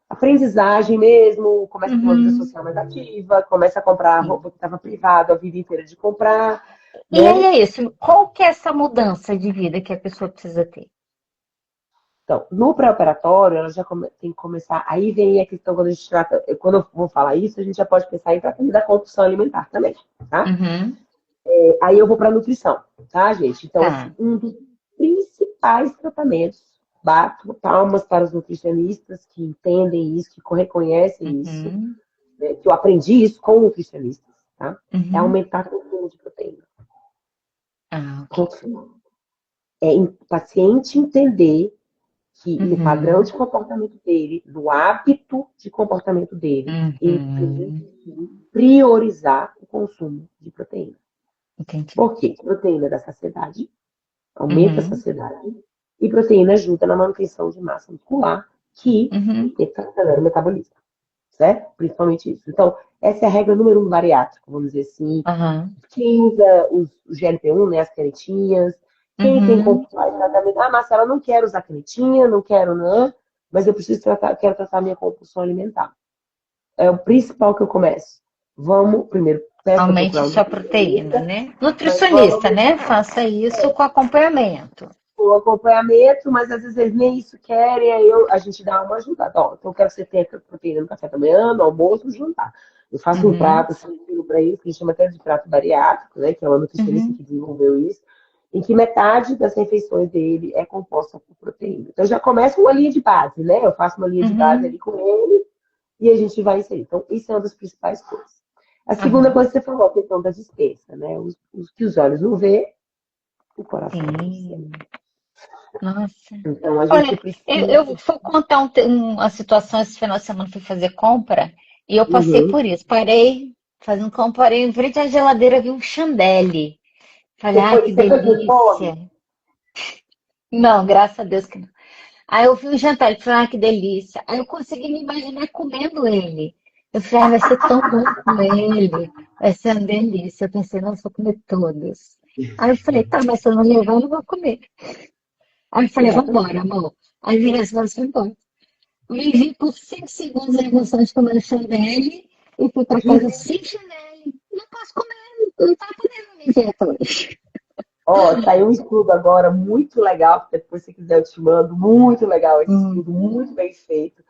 aprendizagem mesmo, começa a ter uma vida Uhum. social mais ativa, começa a comprar Sim. roupa que estava privada a vida inteira de comprar, E aí né? é isso. Qual que é essa mudança de vida que a pessoa precisa ter? Então, no pré-operatório, ela já tem que começar. Aí vem a questão quando a gente trata. Quando eu vou falar isso, a gente já pode pensar em tratamento da compulsão alimentar também, tá? Uhum. Aí eu vou para nutrição, tá, gente? Então, assim, Tá. um dos principais tratamentos, bato palmas para os nutricionistas que entendem isso, que reconhecem isso, Uhum. né, que eu aprendi isso com nutricionistas, tá? É Uhum. aumentar o consumo de proteína. Ah, ok. Ponto final. O paciente entender que no padrão Uhum. de comportamento dele, no hábito de comportamento dele, ele tem Uhum. que priorizar o consumo de proteína. Entendi. Por quê? Proteína da saciedade, aumenta a Uhum. saciedade, e proteína ajuda na manutenção de massa muscular, que Uhum. acelera o metabolismo, certo? Principalmente isso. Então, essa é a regra número 1 do bariátrico, vamos dizer assim. Aham. Quem usa os GLP-1, né, as canetinhas, quem tem Uhum. compulsão de tratamento, Marcela, eu não quero usar canetinha, não quero, não, mas eu preciso tratar, quero tratar minha compulsão alimentar. É o principal que eu começo. Vamos, primeiro, peço para Aumente procurar um sua proteína, nutricionista, né? mas vamos Nutricionista, né? aumentar Faça isso com acompanhamento. o acompanhamento, mas às vezes eles nem isso querem, aí a gente dá uma ajudada. Ó, então eu quero que você tenha proteína no café da manhã, no almoço, no jantar. Eu faço um Uhum. prato assim, para isso, que a gente chama até de prato bariátrico, né? Que é uma nutricionista Uhum. que desenvolveu isso, em que metade das refeições dele é composta por proteína. Então já começa uma linha de base, né? Eu faço uma linha de base Uhum. ali com ele e a gente vai inserir. Então, isso é uma das principais coisas. A segunda Aham. coisa que você falou, a questão da dispensa, né? Os que os olhos não vê, o coração não sente. Sim. Nossa. Então, a gente Olha, eu precisa. vou contar uma situação. Esse final de semana fui fazer compra e eu passei Uhum. por isso. Parei. fazendo comparei em frente à geladeira, vi um chandelle. Falei, ah, que Você foi com fome? delícia. Não, graças a Deus que não. Aí eu vi um jantar, falei, ah, que delícia. Aí eu consegui me imaginar comendo ele. Eu falei, ah, vai ser tão bom comer ele. Vai ser uma delícia. Eu pensei, nossa, vou comer todos. Aí eu falei, tá, mas se eu não levar, eu não vou comer. Aí eu falei, vambora, amor. Aí virei as mãos e fui embora. Vivi por 5 segundos a emoção de comer o chandelle e fui para casa sem chandelle. Não posso comer, não tá podendo me dieta hoje. Ó, saiu um estudo agora muito legal, que depois se quiser eu te mando, muito legal esse Hum, estudo, muito bem feito.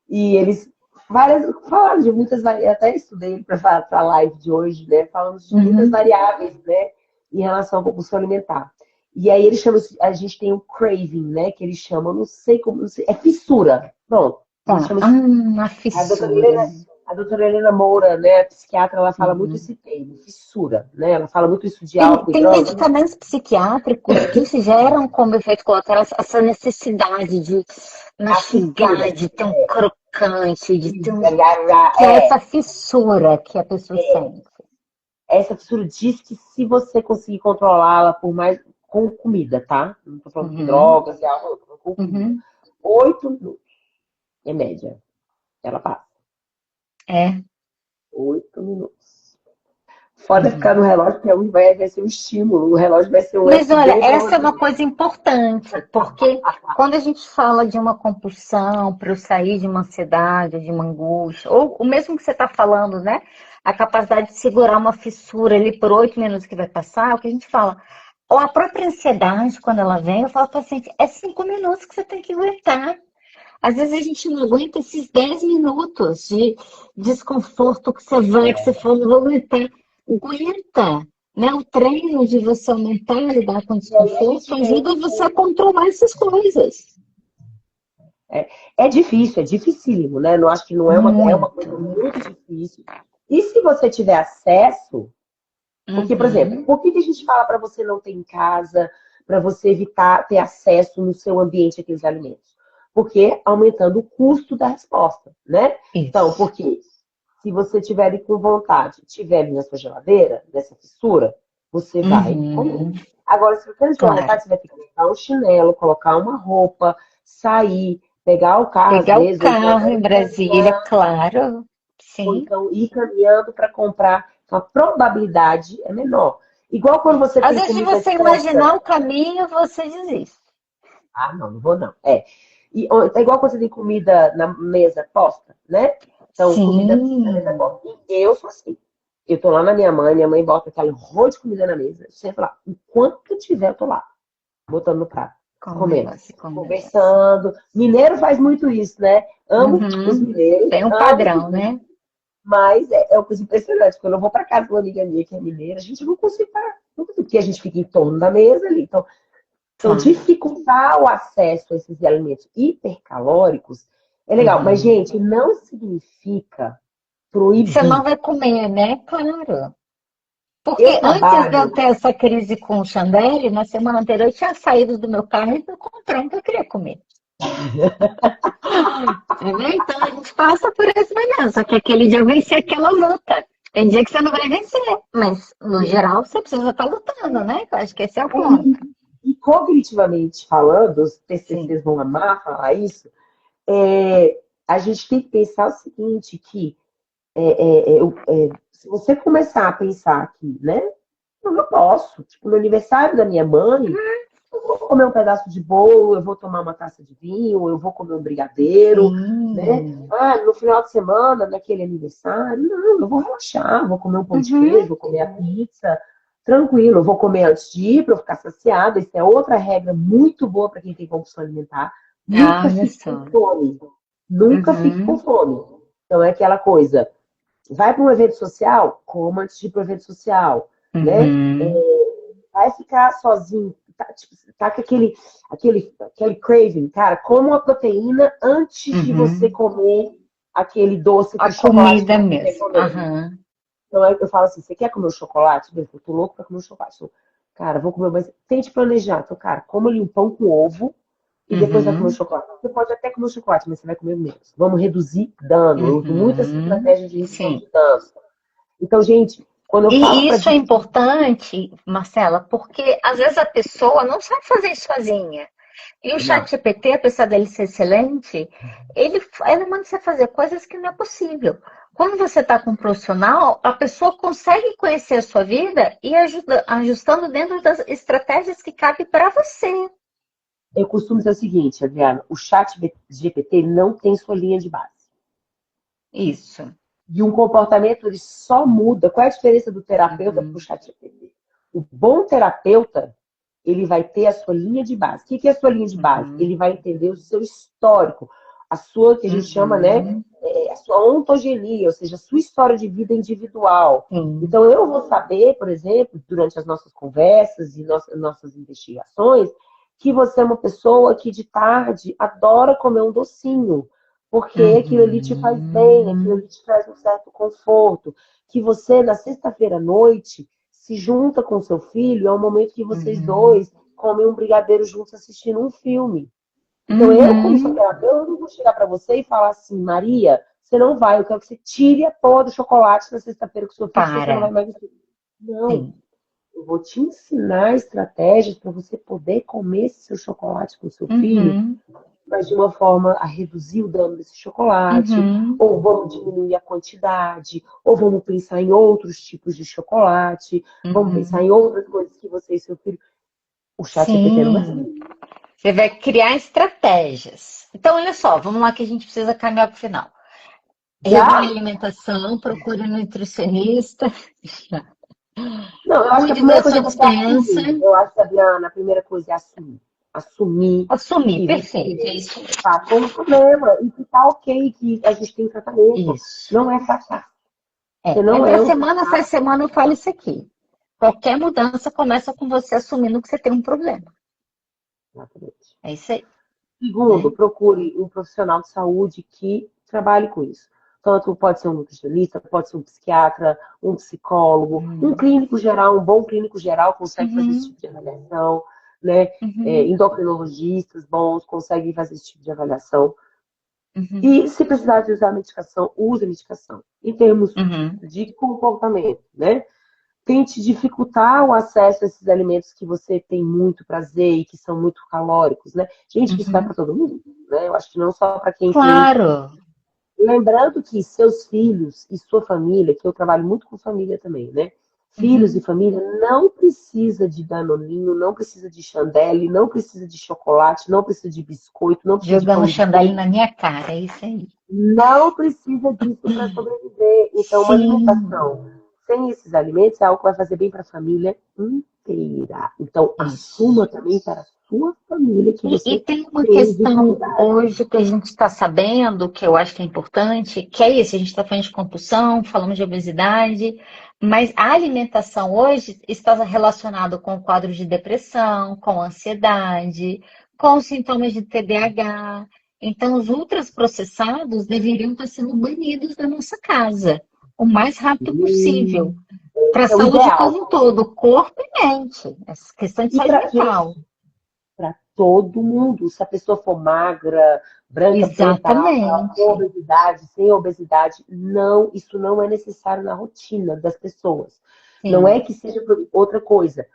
E eles falaram de muitas, até estudei para a live de hoje, né? Falando de muitas uhum, variáveis, né? Em relação à compulsão alimentar. E aí eles chamam, a gente tem o craving, né? Que eles chamam, não sei como, não sei, é fissura. Pronto. Eles tá. chamam Ah, uma a doutora fissura. Helena, a doutora Helena Moura, né, a psiquiatra, ela fala muito Uhum. esse termo, fissura, né? Ela fala muito isso de Tem, álcool e tem drogas. medicamentos psiquiátricos que geram como efeito colateral essa necessidade de A fissura. mastigar, de ter um crocante, de ter um. Que é É, essa fissura que a pessoa sente. essa fissura diz que se você conseguir controlá-la por mais com comida, tá? Não tô falando com Uhum, drogas e álcool, tô falando com comida. uhum. 8 minutos, em média, ela passa. É. 8 minutos. Foda ficar Uhum. no relógio, porque vai ser um estímulo. O relógio vai ser um Mas olha, USB para essa é uma você. coisa importante, porque quando a gente fala de uma compulsão para eu sair de uma ansiedade, de uma angústia, ou o mesmo que você está falando, né? A capacidade de segurar uma fissura ali por 8 minutos que vai passar, é o que a gente fala. Ou a própria ansiedade, quando ela vem, eu falo para o paciente, é 5 minutos que você tem que aguentar. Às vezes a gente não aguenta esses 10 minutos de desconforto que você vai, que você fala, não vou aguentar. Aguenta, né? O treino de você aumentar, lidar com E aí a desconforto, gente vem. ajuda você a controlar essas coisas. É difícil, é dificílimo, né? Não acho que não é uma Muito. coisa muito difícil. E se você tiver acesso, porque, por exemplo, Uhum. por que a gente fala para você não ter em casa, para você evitar ter acesso no seu ambiente àqueles alimentos? Porque aumentando o custo da resposta, né? Então, Isso. porque se você tiver ali com vontade, tiver ali na sua geladeira, nessa fissura, você vai comer. Uhum. Agora, se você não tiver Claro. vontade, você vai ter que colocar um chinelo, colocar uma roupa, sair, pegar o carro às Pegar o vezes, ou então carro até em ir Brasília, caminhando, claro. ou Sim. então ir caminhando para comprar. Então, a probabilidade é menor. Igual quando você Às tem vezes, se comida você exposta. imaginar o caminho, você desiste. Ah, não, não vou não. É igual quando você tem comida na mesa posta, né? Então, comida na mesa Sim. posta. E eu sou assim. Eu tô lá na minha mãe bota aquele rolo de comida na mesa. Você lá, enquanto tiver, eu tô lá, botando no prato, Como comendo, negócio, como negócio. conversando. Mineiro faz muito isso, né? Amo os Uhum. mineiros, Tem um amo padrão, os mineiros. né? Mas é uma coisa impressionante. Quando eu vou para casa de uma amiga minha que é mineira, a gente não consegue parar. Não consigo, porque a gente fica em torno da mesa ali. Então, Claro. dificultar o acesso a esses alimentos hipercalóricos é legal. Mas, Uhum. gente, não significa Você não proibir. vai comer, né? Claro. Eu Porque antes de eu trabalho. ter essa crise com o Chandelle, na semana anterior eu tinha saído do meu carro e fui comprar o que eu queria comer. Entendeu? Então a gente passa por esse momento. Só que aquele dia eu venci aquela luta. Tem dia que você não vai vencer, mas no geral você precisa estar lutando, né? Eu acho que esse é o ponto. E cognitivamente falando, os Sim. TCCs vão amar falar isso, a gente tem que pensar o seguinte, que se você começar a pensar que, né? Eu não posso. Tipo, no aniversário da minha mãe, eu vou comer um pedaço de bolo, eu vou tomar uma taça de vinho, eu vou comer um brigadeiro, né? Sim. Ah, no final de semana, naquele aniversário, não, eu vou relaxar, vou comer um pão de Uhum. queijo, vou comer a pizza, tranquilo, eu vou comer antes de ir para eu ficar saciada. Isso é outra regra muito boa para quem tem compulsão alimentar. Ah, Nunca olha fique com só. fome. Nunca fique com Uhum. fome. Então é aquela coisa, vai para um evento social, coma antes de ir para o evento social, né? Uhum. Vai ficar sozinho, tá com aquele craving, cara, coma uma proteína antes de você Uhum. comer aquele doce, A aquele chocolate que comida você quer mesmo. comer. Aham. Então eu falo assim, você quer comer o chocolate? Eu tô louco pra comer o chocolate. Então, cara, vou comer, mas tente planejar. Então, cara, coma ali um pão com ovo e depois vai comer o Uhum. chocolate. Você pode até comer o chocolate, mas você vai comer menos. Vamos reduzir dano. Eu uso muito essa Uhum. estratégia de redução Sim. de danos. Então, gente, quando eu falo E para isso é importante, Marcela, porque às vezes a pessoa não sabe fazer isso sozinha. E o não, ChatGPT, apesar dele ser excelente, ele manda você fazer coisas que não é possível. Quando você está com um profissional, a pessoa consegue conhecer a sua vida e ajustando dentro das estratégias que cabem para você. eu costumo dizer o seguinte, Adriana, o chat GPT não tem sua linha de base. Isso. E um comportamento ele só muda. Qual é a diferença do terapeuta para o chat GPT? O bom terapeuta, ele vai ter a sua linha de base. O que é a sua linha de base? Ele vai entender o seu histórico, a sua, que a gente chama, né, a sua ontogenia, ou seja, a sua história de vida individual. Sim. Então, eu vou saber, por exemplo, durante as nossas conversas e nossas investigações, que você é uma pessoa que de tarde adora comer um docinho, porque aquilo ali te faz bem, aquilo ali te traz um certo conforto. Que você, na sexta-feira à noite, se junta com seu filho, é um momento que vocês dois comem um brigadeiro juntos assistindo um filme. Então, eu, como sou terapeuta, eu não vou chegar para você e falar assim, Maria, você não vai, eu quero que você tire a porra do chocolate na sexta-feira com seu filho, porque você não vai Para. mais. Não. Sim. Eu vou te ensinar estratégias para você poder comer esse seu chocolate com seu filho, mas de uma forma a reduzir o dano desse chocolate, ou vamos diminuir a quantidade, ou vamos pensar em outros tipos de chocolate, vamos pensar em outras coisas que você e seu filho. O chat GPT não vai Sim. saber. Você vai criar estratégias. Então, olha só, vamos lá que a gente precisa caminhar para o final. Regule a Já? alimentação, procure um nutricionista. Não, eu acho que a Cuide primeira da coisa sua é você dispensa. assumir. Eu acho que, Adriana, a primeira coisa é assumir. Assumir Assumir, que perfeito. É você isso mesmo. está com um problema e que tá ok, que a gente tem tratamento. Isso. Não é fracasso. Você É, não entre a é um semana, essa fracasso. semana eu falo isso aqui. Qualquer mudança começa com você assumindo que você tem um problema. Exatamente. É isso aí, Segundo, né? procure um profissional de saúde que trabalhe com isso. Tanto pode ser um nutricionista, pode ser um psiquiatra, um psicólogo, um clínico geral, um bom clínico geral consegue fazer esse Uhum, tipo de avaliação, né? uhum, Endocrinologistas bons conseguem fazer esse tipo de avaliação. uhum, E se precisar de usar medicação, use a medicação. Em termos uhum, de comportamento, né? Tente dificultar o acesso a esses alimentos que você tem muito prazer e que são muito calóricos, né? Gente, isso vai uhum. para todo mundo, né? Eu acho que não só para quem tem. Claro. Lembrando que seus filhos e sua família, que eu trabalho muito com família também, né? Filhos e Uhum. família não precisa de danoninho, não precisa de chandelle, não precisa de chocolate, não precisa de biscoito, não precisa de Jogando pão de chandelle queijo, na minha cara, é isso aí. não precisa disso para sobreviver. Então, uma Sim, alimentação sem esses alimentos é algo que vai fazer bem para a família inteira. Então, isso. assuma também para a sua família que E você tem uma tem questão dificuldade. hoje que a gente está sabendo, que eu acho que é importante, que é isso, a gente está falando de compulsão, falamos de obesidade, mas a alimentação hoje está relacionada com o quadro de depressão, com ansiedade, com sintomas de TDAH. Então, os ultraprocessados deveriam estar sendo banidos da nossa casa o mais rápido possível, para a É o saúde ideal. como um todo, corpo e mente, essa questão de E saúde para gente, mental. para todo mundo, se a pessoa for magra, branca, preta, alta, com Exatamente. obesidade, sem obesidade, não, isso não é necessário na rotina das pessoas. Não é Sim. que seja outra coisa.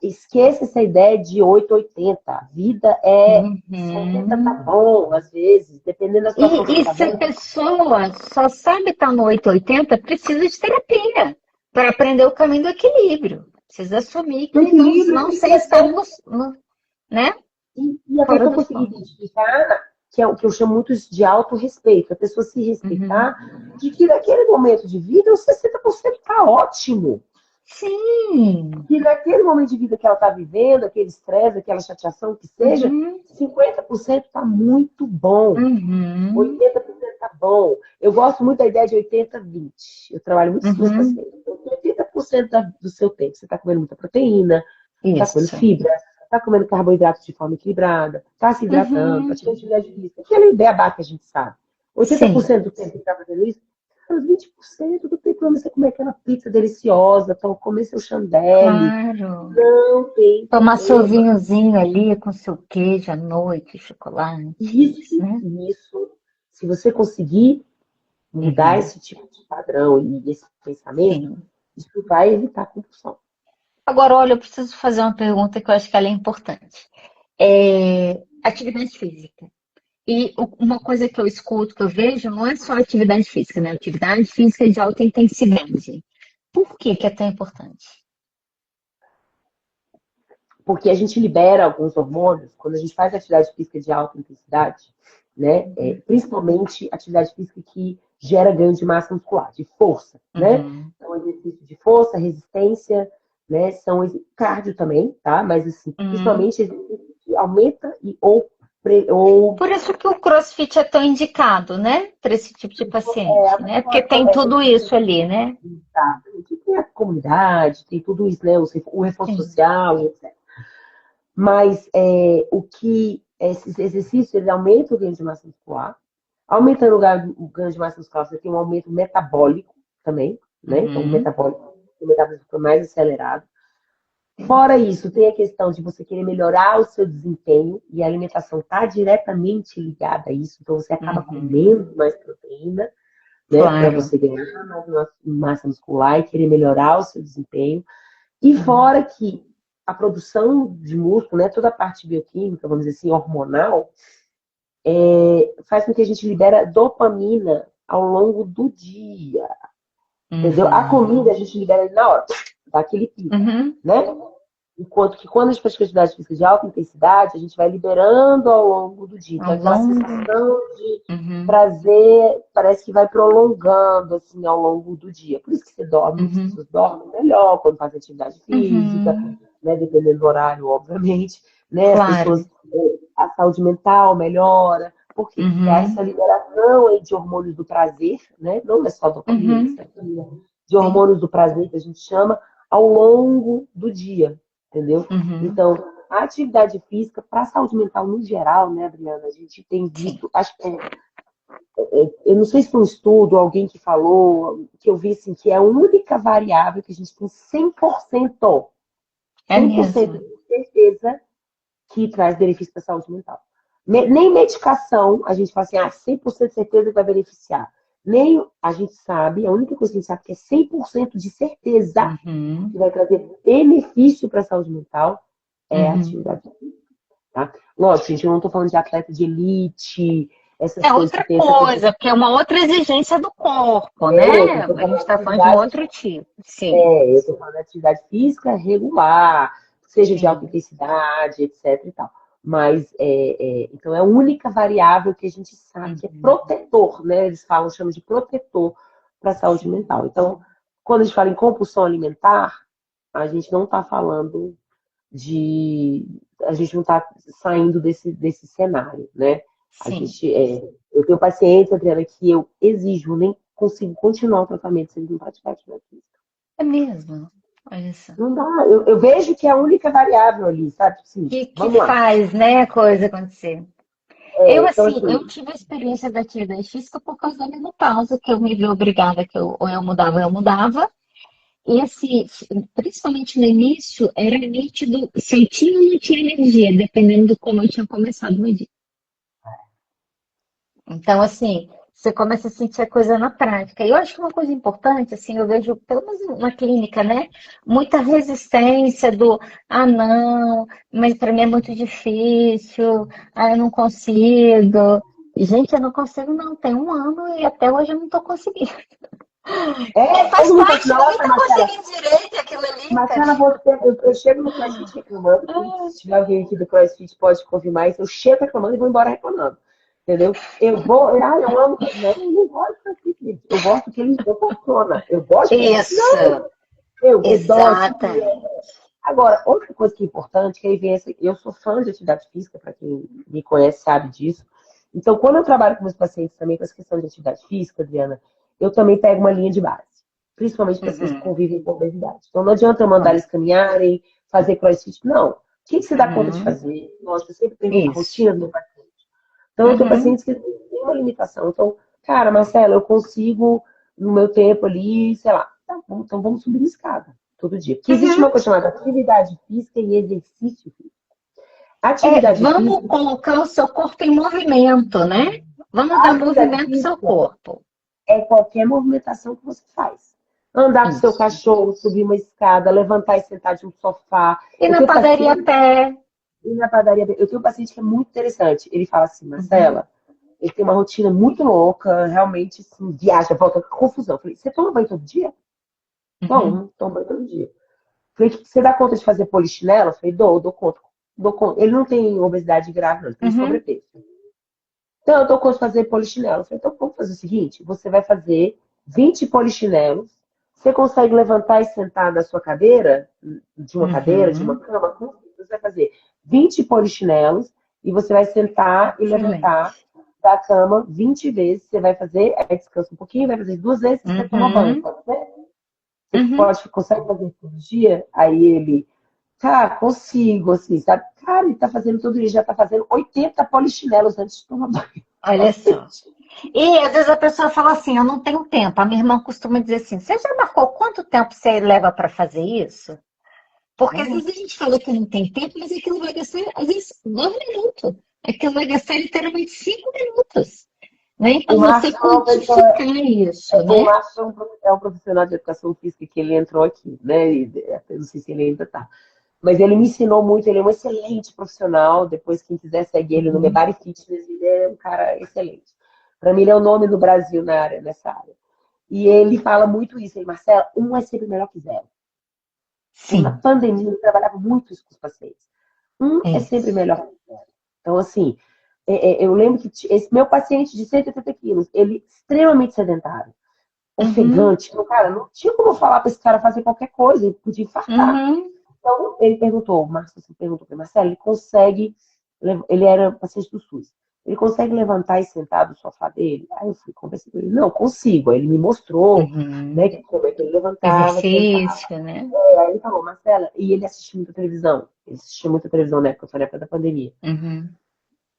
Esqueça essa ideia de 880. A vida é 70 tá Uhum. bom, às vezes, dependendo da situação que você E está se a vendo. pessoa só sabe estar no 880, precisa de terapia para aprender o caminho do equilíbrio. Precisa assumir O que não, equilíbrio não e sei estar né? e a Fora pessoa do conseguir foco. identificar, que é o que eu chamo muito de autorrespeito, a pessoa se Uhum. respeitar, de que naquele momento de vida, os 60% está ótimo. Sim. Que naquele momento de vida que ela está vivendo, aquele estresse, aquela chateação que seja, Uhum. 50% está muito bom. Uhum. 80% tá bom. Eu gosto muito da ideia de 80-20. Eu trabalho muito com meus Uhum. pacientes. Então, 80% do seu tempo você está comendo muita proteína, está comendo Isso. fibra, está comendo carboidratos de forma equilibrada, está se hidratando, Uhum. praticando atividade física. Aquela ideia básica que a gente sabe. Sim. 80% do tempo que está fazendo isso, os 20% do tempo você comer aquela pizza deliciosa, então comer seu chandelle, Claro. não tem Tomar seu problema. vinhozinho ali com seu queijo à noite, chocolate, Isso, né? isso, se você conseguir mudar Uhum. esse tipo de padrão e esse pensamento, Sim. isso vai evitar a compulsão. Agora, olha, eu preciso fazer uma pergunta que eu acho que ela é importante. Atividade física. E uma coisa que eu escuto, que eu vejo, não é só atividade física, né? Atividade física de alta intensidade. Por que que é tão importante? Porque a gente libera alguns hormônios quando a gente faz atividade física de alta intensidade, né? Principalmente atividade física que gera ganho de massa muscular, de força, né? Uhum. Então, exercício de força, resistência, né? São cardio também, tá? Mas assim, Uhum. principalmente exercício que aumenta ou Por isso que o CrossFit é tão indicado, né? Para esse tipo de paciente, né? Porque tem tudo isso ali, né? tá, tem a comunidade, tem tudo isso, né? O reforço Sim. social, etc. Mas o que esses exercícios eles aumentam o ganho de massa muscular. Aumentando o ganho de massa muscular, você tem um aumento metabólico também, né? Então, Uhum. o metabolismo fica mais acelerado. Sim. Fora isso, tem a questão de você querer melhorar o seu desempenho, e a alimentação está diretamente ligada a isso, então você acaba Uhum. comendo mais proteína, né? Para Claro. você ganhar mais massa muscular e querer melhorar o seu desempenho. E Uhum. fora que a produção de músculo, né, toda a parte bioquímica, vamos dizer assim, hormonal, faz com que a gente libera dopamina ao longo do dia, entendeu? A Uhum. comida a gente libera na hora, dá aquele pico, Uhum. né? Enquanto que quando a gente faz atividade física de alta intensidade, a gente vai liberando ao longo do dia. Então, Ao aquela longo. sensação de Uhum. prazer parece que vai prolongando assim ao longo do dia. Por isso que você dorme, muitas Uhum. pessoas dormem melhor quando fazem atividade física, Uhum. né? Dependendo do horário, obviamente. Né? As Claro. pessoas, a saúde mental melhora. Por quê? Porque há Uhum. essa liberação aí de hormônios do prazer, né? Não é só dopamina, Uhum. serotonina, de Sim. hormônios do prazer que a gente chama ao longo do dia, entendeu? Uhum. Então, a atividade física, para a saúde mental no geral, né, Adriana, a gente tem Sim. visto, acho que eu não sei se foi um estudo, alguém que falou, que eu vi assim, que é a única variável que a gente tem 100%, É 100% mesmo. de certeza que traz benefício para a saúde mental. Nem medicação a gente fala assim, 100% de certeza que vai beneficiar. Nem a gente sabe, a única coisa que a gente sabe que é 100% de certeza Uhum. que vai trazer benefício para a saúde mental é a Uhum. atividade física. Tá? Lógico, gente, eu não estou falando de atleta de elite, essas É coisas que outra tem essa questão. coisa, porque é uma outra exigência do corpo, Eu né? estou A gente falando de está falando de um atividade, outro tipo. Sim, eu estou falando de atividade física regular, seja de alta sim. intensidade, etc. E tal. Mas, então, é a única variável que a gente sabe que é Uhum. protetor, né? Eles falam, chamam de protetor para a saúde Sim. mental. Então, quando a gente fala em compulsão alimentar, a gente não está falando de. A gente não está saindo desse cenário, né? A Sim. gente, eu tenho pacientes, Adriana, que eu exijo, nem consigo continuar o tratamento se eles não praticarem atividade física. É mesmo. Olha só. Não dá. Eu vejo que é a única variável ali, sabe? Sim, Que vamos lá. faz, né, a coisa acontecer. Eu, Então, assim, eu assim, tive a experiência da atividade física por causa da menopausa, que eu me vi obrigada, que ou eu mudava ou eu mudava. E, assim, principalmente no início, era nítido se eu tinha ou não tinha energia, dependendo de como eu tinha começado o meu dia. Então, assim, você começa a sentir a coisa na prática. E eu acho que uma coisa importante, assim, eu vejo, pelo menos na clínica, né? Muita resistência do, não, mas para mim é muito difícil, eu não consigo. Gente, eu não consigo, não. Tem um ano e até hoje eu não estou conseguindo. Faz todo mundo fala assim, parte, ninguém nossa, está conseguindo direito aquilo ali, Marcela, tadinho. eu chego no CrossFit reclamando, se tiver alguém aqui do CrossFit pode confirmar isso, eu chego reclamando e vou embora reclamando. Entendeu? Eu amo, né? Eu não gosto de CrossFit, gente. Eu gosto que ele me proporciona. Eu gosto de CrossFit? Isso, Não, eu gosto que exatamente. Agora, outra coisa que é importante, que aí vem essa, eu sou fã de atividade física, para quem me conhece sabe disso. Então, quando eu trabalho com meus pacientes também com essa questão de atividade física, Adriana, eu também pego uma linha de base. Principalmente pessoas que Uhum, convivem com obesidade. Então, não adianta eu mandar claro. eles caminharem, fazer crossfit. Não. O que você dá conta de Uhum, fazer? Lógico, eu sempre pergunto a isso. rotina do meu paciente. Então, eu tenho Uhum, pacientes que têm uma limitação. Então, cara, Marcela, eu consigo, no meu tempo ali, sei lá, tá bom, então vamos subir a escada todo dia. Porque existe uhum. uma coisa chamada atividade física e exercício físico. Atividade Vamos física, colocar o seu corpo em movimento, né? Vamos a dar atividade movimento pro seu física corpo. é qualquer movimentação que você faz. Andar com o seu cachorro, subir uma escada, levantar e sentar de um sofá. E na padaria a pé. E na padaria. Eu tenho um paciente que é muito interessante. Ele fala assim, Marcela, ele tem uma rotina muito louca, realmente assim, viaja, volta, confusão. Eu falei, você toma banho todo dia? Não tomo banho todo dia. Eu falei, você dá conta de fazer polichinelo? Eu falei, dou conta. Dou conta. Ele não tem obesidade grave, não, ele tem sobrepeso. Então, eu dou conta de fazer polichinelo. Eu falei, então vamos fazer o seguinte, você vai fazer 20 polichinelos. Você consegue levantar e sentar da sua cadeira, de uma cadeira, de uma cama? Você vai fazer 20 polichinelos e você vai sentar e levantar da cama 20 vezes. Você vai fazer, aí descansa um pouquinho, vai fazer 2 vezes e você toma banho. Pode ser? Você consegue fazer todo dia? Aí ele, cara, consigo, assim, sabe? Cara, ele tá fazendo todo dia, já tá fazendo 80 polichinelos antes de tomar banho. Olha só. E às vezes a pessoa fala assim, eu não tenho tempo. A minha irmã costuma dizer assim, você já marcou quanto tempo você leva para fazer isso? Porque às vezes a gente fala que não tem tempo, mas aquilo vai gastar, às vezes, 9 minutos. Aquilo vai gastar literalmente 5 minutos. Né? Então você quantificar isso, né? O Márcio é um profissional de educação física que ele entrou aqui, né? Eu não sei se ele ainda tá. Mas ele me ensinou muito, ele é um excelente profissional. Depois, quem quiser seguir ele no Mebari Fitness, ele é um cara excelente. Para mim, ele é o nome do Brasil nessa área. E ele fala muito isso. Ele, Marcela, um é sempre melhor que 0. Sim. Na pandemia, eu trabalhava muito isso com os pacientes. Um é sempre melhor que 0. Então, assim, eu lembro que esse meu paciente de 180 quilos, ele é extremamente sedentário, ofegante. Então, cara, não tinha como eu falar para esse cara fazer qualquer coisa, ele podia infartar. Então, ele perguntou, Márcio, você perguntou para Marcelo, ele era paciente do SUS, ele consegue levantar e sentar do sofá dele? Aí eu fui conversar com ele, não, consigo. Aí ele me mostrou, né, como é que ele levantava, exercício, né? Aí ele falou, Marcela, e ele assistiu muita televisão. Ele assistia muita televisão na época, foi na época da pandemia.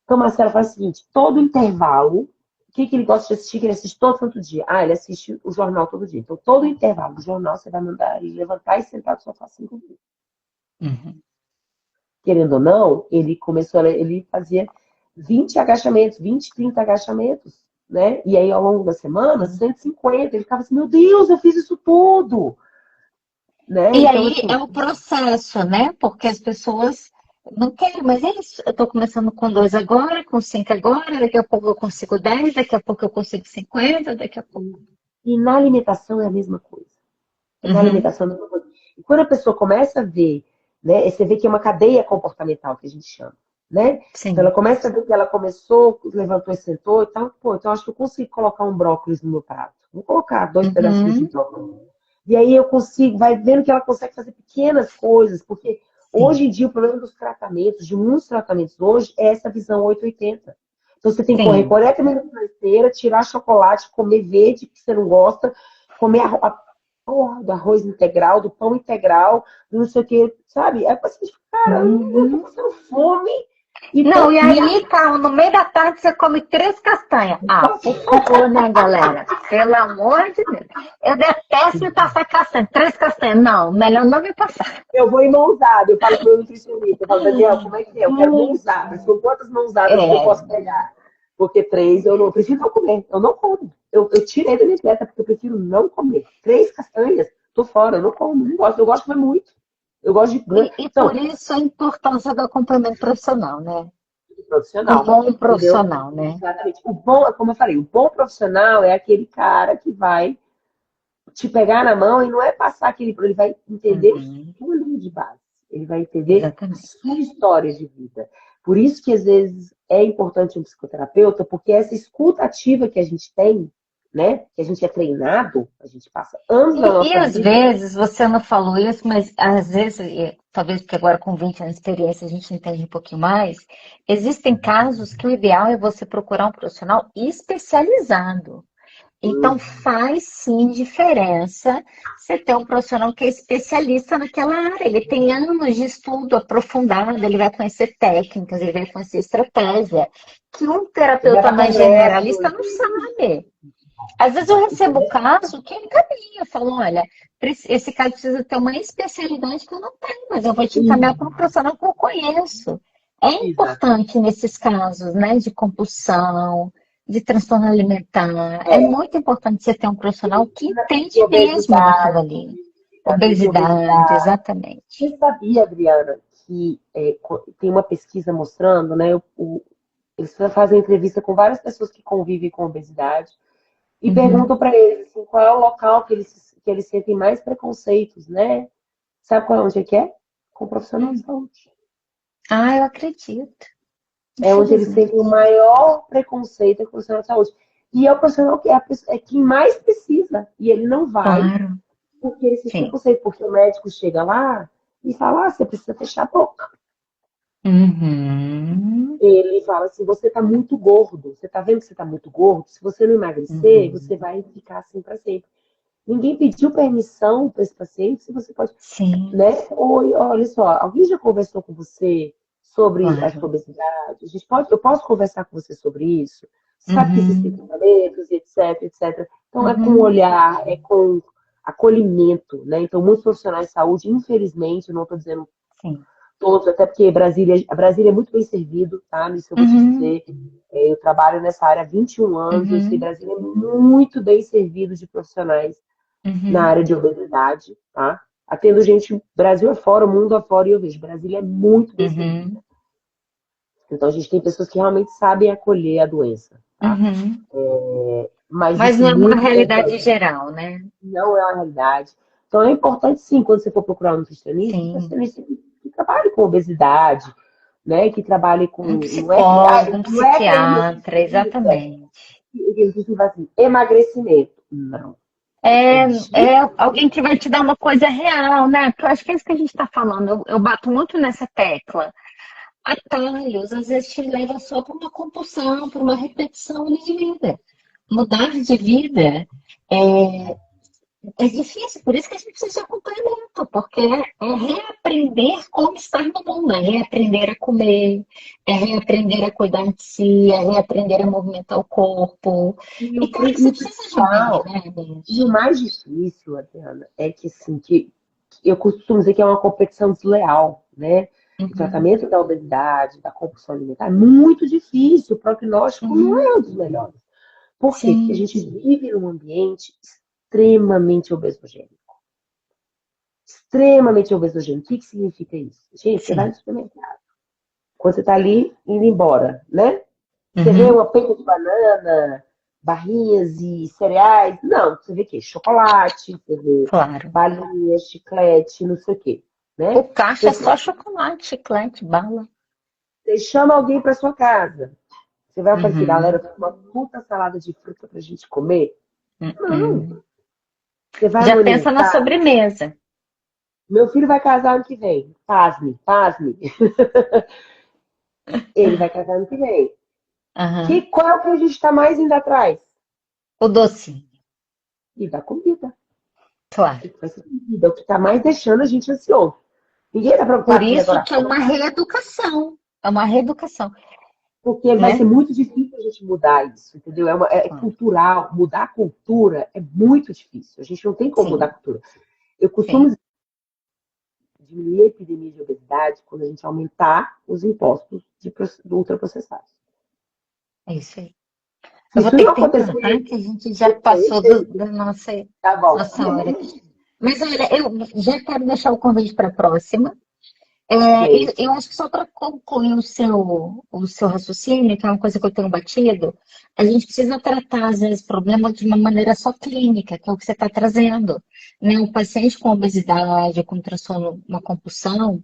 Então, Marcela faz o seguinte, todo intervalo, o que ele gosta de assistir, que ele assiste todo santo dia? Ah, ele assiste o jornal todo dia. Então, todo intervalo do jornal, você vai mandar ele levantar e sentar do sofá 5 vezes. Querendo ou não, ele fazia 20 agachamentos, 20, 30 agachamentos, né? E aí, ao longo da semana, 150. Ele ficava assim, meu Deus, eu fiz isso tudo! Né? E então, aí assim, é o processo, né? Porque as pessoas não querem, mas eu estou começando com 2 agora, com 5 agora, daqui a pouco eu consigo 10, daqui a pouco eu consigo 50, daqui a pouco. E na alimentação é a mesma coisa. Na alimentação é a mesma coisa. E quando a pessoa começa a ver, né? Você vê que é uma cadeia comportamental que a gente chama, né? Sim. Então ela começa a ver que ela começou, levantou e sentou e tal. Pô, então acho que eu consigo colocar um brócolis no meu prato. Vou colocar 2 pedacinhos de brócolis. E aí eu consigo, vai vendo que ela consegue fazer pequenas coisas, porque hoje em dia o problema dos tratamentos, de muitos tratamentos hoje, é essa visão 880. Então você tem que correr 40 minutos na esteira, tirar chocolate, comer verde, que você não gosta, comer do arroz integral, do pão integral, não sei o que, sabe? Aí você fica, cara, eu tô passando fome. Não, e aí, calma, no meio da tarde você come 3 castanhas. Ah, por favor, né, galera? Pelo amor de Deus. Eu detesto me passar castanha. 3 castanhas. Não, melhor não me passar. Eu vou em mãozada. Eu falo pro meu nutricionista. Eu falo, Daniel, como é que é? Eu quero mãozadas. Com quantas mãozadas que eu posso pegar? Porque 3 eu prefiro não comer. Eu não como. Eu tirei da minha dieta porque eu prefiro não comer. 3 castanhas, tô fora. Eu não como. Não gosto. Eu gosto de comer muito. Eu gosto de... E por isso a importância do acompanhamento profissional, né? Profissional. Um bom profissional, né? Exatamente. O bom, como eu falei, o bom profissional é aquele cara que vai te pegar na mão e não é passar aquele... Ele vai entender tudo de base. Ele vai entender a sua história de vida. Por isso que, às vezes, é importante um psicoterapeuta, porque essa escuta ativa que a gente tem, né? Que a gente é treinado, a gente passa anos na nossa vida. E às vezes, você não falou isso, mas às vezes, talvez porque agora com 20 anos de experiência a gente entende um pouquinho mais, existem casos que o ideal é você procurar um profissional especializado. Então faz sim diferença você ter um profissional que é especialista naquela área. Ele tem anos de estudo aprofundado, ele vai conhecer técnicas, ele vai conhecer estratégia, que um terapeuta mais generalista não sabe. Às vezes eu recebo o caso que encaminha, eu falo, olha, esse caso precisa ter uma especialidade que eu não tenho, mas eu vou te encaminhar para um profissional que eu conheço. É importante nesses casos, né, de compulsão, de transtorno alimentar. É muito importante você ter um profissional que entende De mesmo daquilo obesidade, ali. de Obesidade, obesidade. exatamente. Você sabia, Adriana, que tem uma pesquisa mostrando, né? Eles fazem entrevista com várias pessoas que convivem com obesidade e Uhum. perguntam para eles assim, qual é o local que eles sentem mais preconceitos, né? Sabe qual é onde é que é? Com o profissional de Hum. saúde. Ah, eu acredito. É onde eles sentem o Infelizmente. maior preconceito com o profissional de saúde. E é o profissional que é quem mais precisa. E ele não vai Claro. porque ele sente Sim. preconceito. Porque o médico chega lá e fala, você precisa fechar a boca. Uhum. Ele fala assim, você está muito gordo. Você está vendo que você está muito gordo? Se você não emagrecer, Uhum. você vai ficar assim para sempre. Ninguém pediu permissão para esse paciente, se você pode, Sim, né? Oi, olha só, alguém já conversou com você sobre a sua claro. obesidade? Eu posso conversar com você sobre isso? Sabe que existem Uhum. tratamentos, etc, etc. Então é com Uhum. olhar, é com acolhimento, né? Então muitos profissionais de saúde, infelizmente, eu não estou dizendo Sim. todos, até porque Brasília é muito bem servido, tá? Isso eu vou te Uhum. dizer. Eu trabalho nessa área há 21 anos, eu sei que Uhum. Brasília é muito bem servido de profissionais na Uhum. área de obesidade, tá? Atendo gente Brasil afora, mundo afora, e eu vejo, Brasília é muito bem servida. Uhum. Então, a gente tem pessoas que realmente sabem acolher a doença, tá? Uhum. Mas Mas isso é não é uma muito realidade importante, geral, né? não é uma realidade. Então, é importante, sim, quando você for procurar um Sim. nutricionista que trabalhe com obesidade, né? Que trabalhe com... Um Não é, que, psicólogo, um não é aquele psiquiatra, nutricionista exatamente. que fala assim, emagrecimento. Não. É É, de... é alguém que vai te dar uma coisa real, né? Porque eu acho que é isso que a gente está falando. Eu bato muito nessa tecla. Atalhos, às vezes te leva só para uma compulsão, para uma repetição de vida. Mudar de vida é difícil, por isso que a gente precisa de acompanhamento, porque é reaprender como estar no mundo, é reaprender a comer, é reaprender a cuidar de si, é reaprender a movimentar o corpo. E E claro que você o precisa de alguém, principal, né, e o Beth? mais difícil, Adriana, é que, assim, que eu costumo dizer que é uma competição desleal, né? O Uhum, tratamento da obesidade, da compulsão alimentar é muito difícil, o prognóstico não uhum, é um dos melhores. Por quê? Porque a sim, gente vive num ambiente extremamente obesogênico. Extremamente obesogênico. O que significa isso? Gente, você vai sim. no supermercado. Quando você está ali indo embora, né? Você vê Uhum, uma penca de banana, barrinhas e cereais. Não, você vê o quê? Chocolate, você vê claro. balinhas, chiclete, não sei o quê. O Né? caixa é só chocolate, chiclete, bala. Você chama alguém para sua casa. Você vai aparecer, galera, Uhum, tem uma puta salada de fruta pra gente comer? uhum. Não. Você vai Já no pensa na aniversário? sobremesa. Meu filho vai casar ano que vem. Pasme, pasme. Ele vai casar ano que vem. Aham. Qual é o que a gente está mais indo atrás? O docinho, E da comida. claro. O que vai ser comida, é o que está mais deixando a gente ansioso. Ninguém está Por preocupado com isso que é decoração, uma reeducação. É uma reeducação, porque vai ser né? muito difícil a gente mudar isso, entendeu? É Claro. cultural. Mudar a cultura é muito difícil. A gente não tem como mudar a Sim, cultura. Eu costumo sim. diminuir a epidemia de obesidade quando a gente aumentar os impostos de ultraprocessados. É isso aí. Se Eu vou isso ter não que terminar, acontecer, que a gente já passou perfeito. da Tá bom. nossa hora aqui. Mas olha, eu já quero deixar o convite para a próxima. Ok. Eu acho que só para concluir o seu raciocínio, que é uma coisa que eu tenho batido, a gente precisa tratar, às vezes, problemas de uma maneira só clínica, que é o que você está trazendo. Né? Um paciente com obesidade, com transtorno, uma compulsão,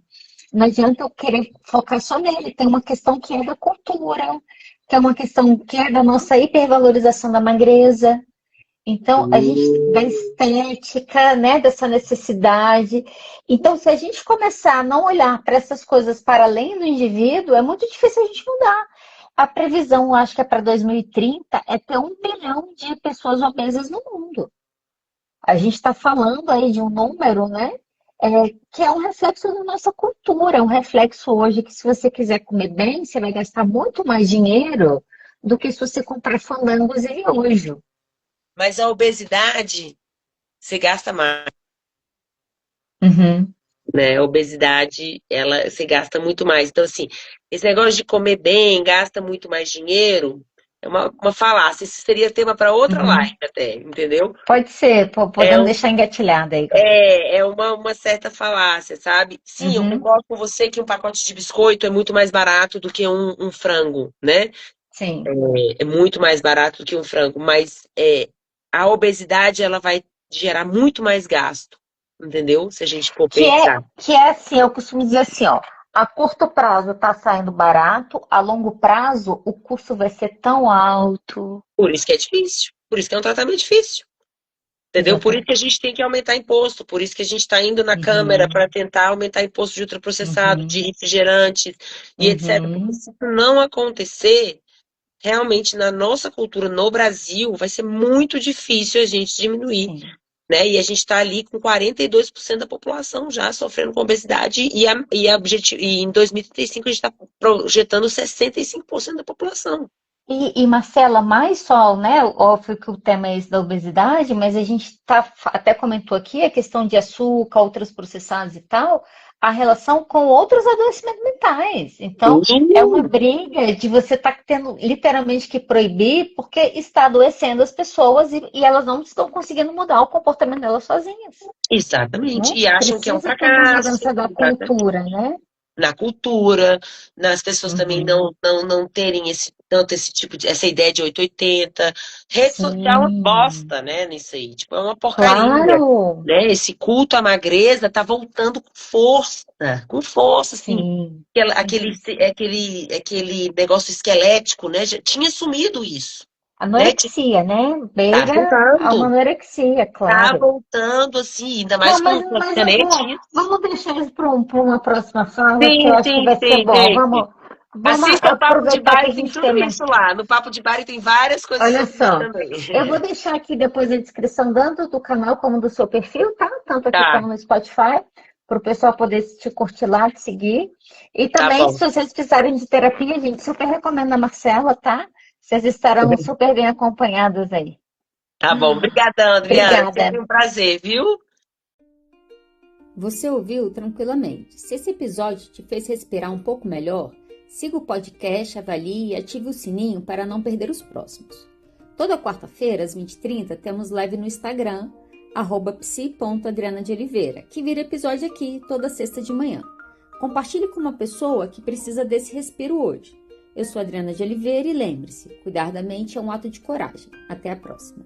não adianta eu querer focar só nele. Tem uma questão que é da cultura, que é uma questão que é da nossa hipervalorização da magreza. Então, a gente da estética, né, dessa necessidade. Então, se a gente começar a não olhar para essas coisas para além do indivíduo, é muito difícil a gente mudar. A previsão, acho que é para 2030, é ter 1 bilhão de pessoas obesas no mundo. A gente está falando aí de um número, né, que é um reflexo da nossa cultura, é um reflexo hoje que se você quiser comer bem, você vai gastar muito mais dinheiro do que se você comprar fandangos e miojo. Mas a obesidade, você gasta mais, Uhum. né? A obesidade, ela, você gasta muito mais. Então, assim, esse negócio de comer bem, gasta muito mais dinheiro, É uma falácia. Isso seria tema para outra Uhum. live até, entendeu? Pode ser, É, podemos deixar engatilhada aí. é uma certa falácia, sabe? Sim, eu Uhum. concordo com você que um pacote de biscoito é muito mais barato do que um frango, né? Sim. É muito mais barato do que um frango, mas a obesidade ela vai gerar muito mais gasto, entendeu? Se a gente for Que é, pensar. que é assim, eu costumo dizer assim, ó, a curto prazo tá saindo barato, a longo prazo o custo vai ser tão alto. Por isso que é difícil, por isso que é um tratamento difícil. Entendeu? Por isso que a Exatamente. gente tem que aumentar imposto, por isso que a gente está indo na Câmara Uhum, para tentar aumentar imposto de ultraprocessado, de uhum, refrigerantes e etc. Porque uhum. se isso não acontecer, realmente na nossa cultura, no Brasil, vai ser muito difícil a gente diminuir, Sim. né? E a gente está ali com 42% da população já sofrendo com obesidade e em 2035 a gente está projetando 65% da população. E, Marcela, mais só, né? Óbvio que o tema é esse da obesidade, mas a gente até comentou aqui a questão de açúcar, outros processados e tal, a relação com outros adoecimentos mentais. Então, é uma Sim, briga de você estar tendo literalmente que proibir, porque está adoecendo as pessoas e elas não estão conseguindo mudar o comportamento delas sozinhas, exatamente. né? E acham que é um Precisa ter uma fracasso. mudança da cultura, né? Na cultura, nas pessoas também Uhum. não terem esse tipo de essa ideia de 880. Rede social é uma Sim, bosta, né, nisso aí. Tipo, é uma porcaria, claro. né? Esse culto à magreza tá voltando com força, assim. Sim. Aquele, Uhum. aquele negócio esquelético, né? Já tinha sumido isso, né? Anorexia, né? Tá Beira a uma voltando, anorexia, tá claro. voltando, assim, ainda Não, mais com mas eu vou. canetes. Vamos deixar isso para uma próxima fala, que eu Sim, acho que sim, vai ser sim, bom. gente. Vamos Assista o Papo de aproveitar Bar que a e tem gente tudo tem mais. isso lá. No Papo de Bar e tem várias coisas Olha sobre isso só, também. eu vou deixar aqui depois a descrição tanto do canal como do seu perfil, tá? Tanto aqui Tá, como no Spotify, para o pessoal poder te curtir lá, te seguir. E tá também, bom. se vocês precisarem de terapia, a gente super recomenda a Marcela, tá? Vocês estarão super bem acompanhadas aí. Tá bom. Obrigadão, Adriana. Sempre Obrigada. um prazer, viu? Você ouviu tranquilamente. Se esse episódio te fez respirar um pouco melhor, siga o podcast, avalie e ative o sininho para não perder os próximos. Toda quarta-feira, às 20h30, temos live no Instagram, @psi.adriana_de_oliveira, que vira episódio aqui toda sexta de manhã. Compartilhe com uma pessoa que precisa desse respiro hoje. Eu sou Adriana de Oliveira e lembre-se, cuidar da mente é um ato de coragem. Até a próxima.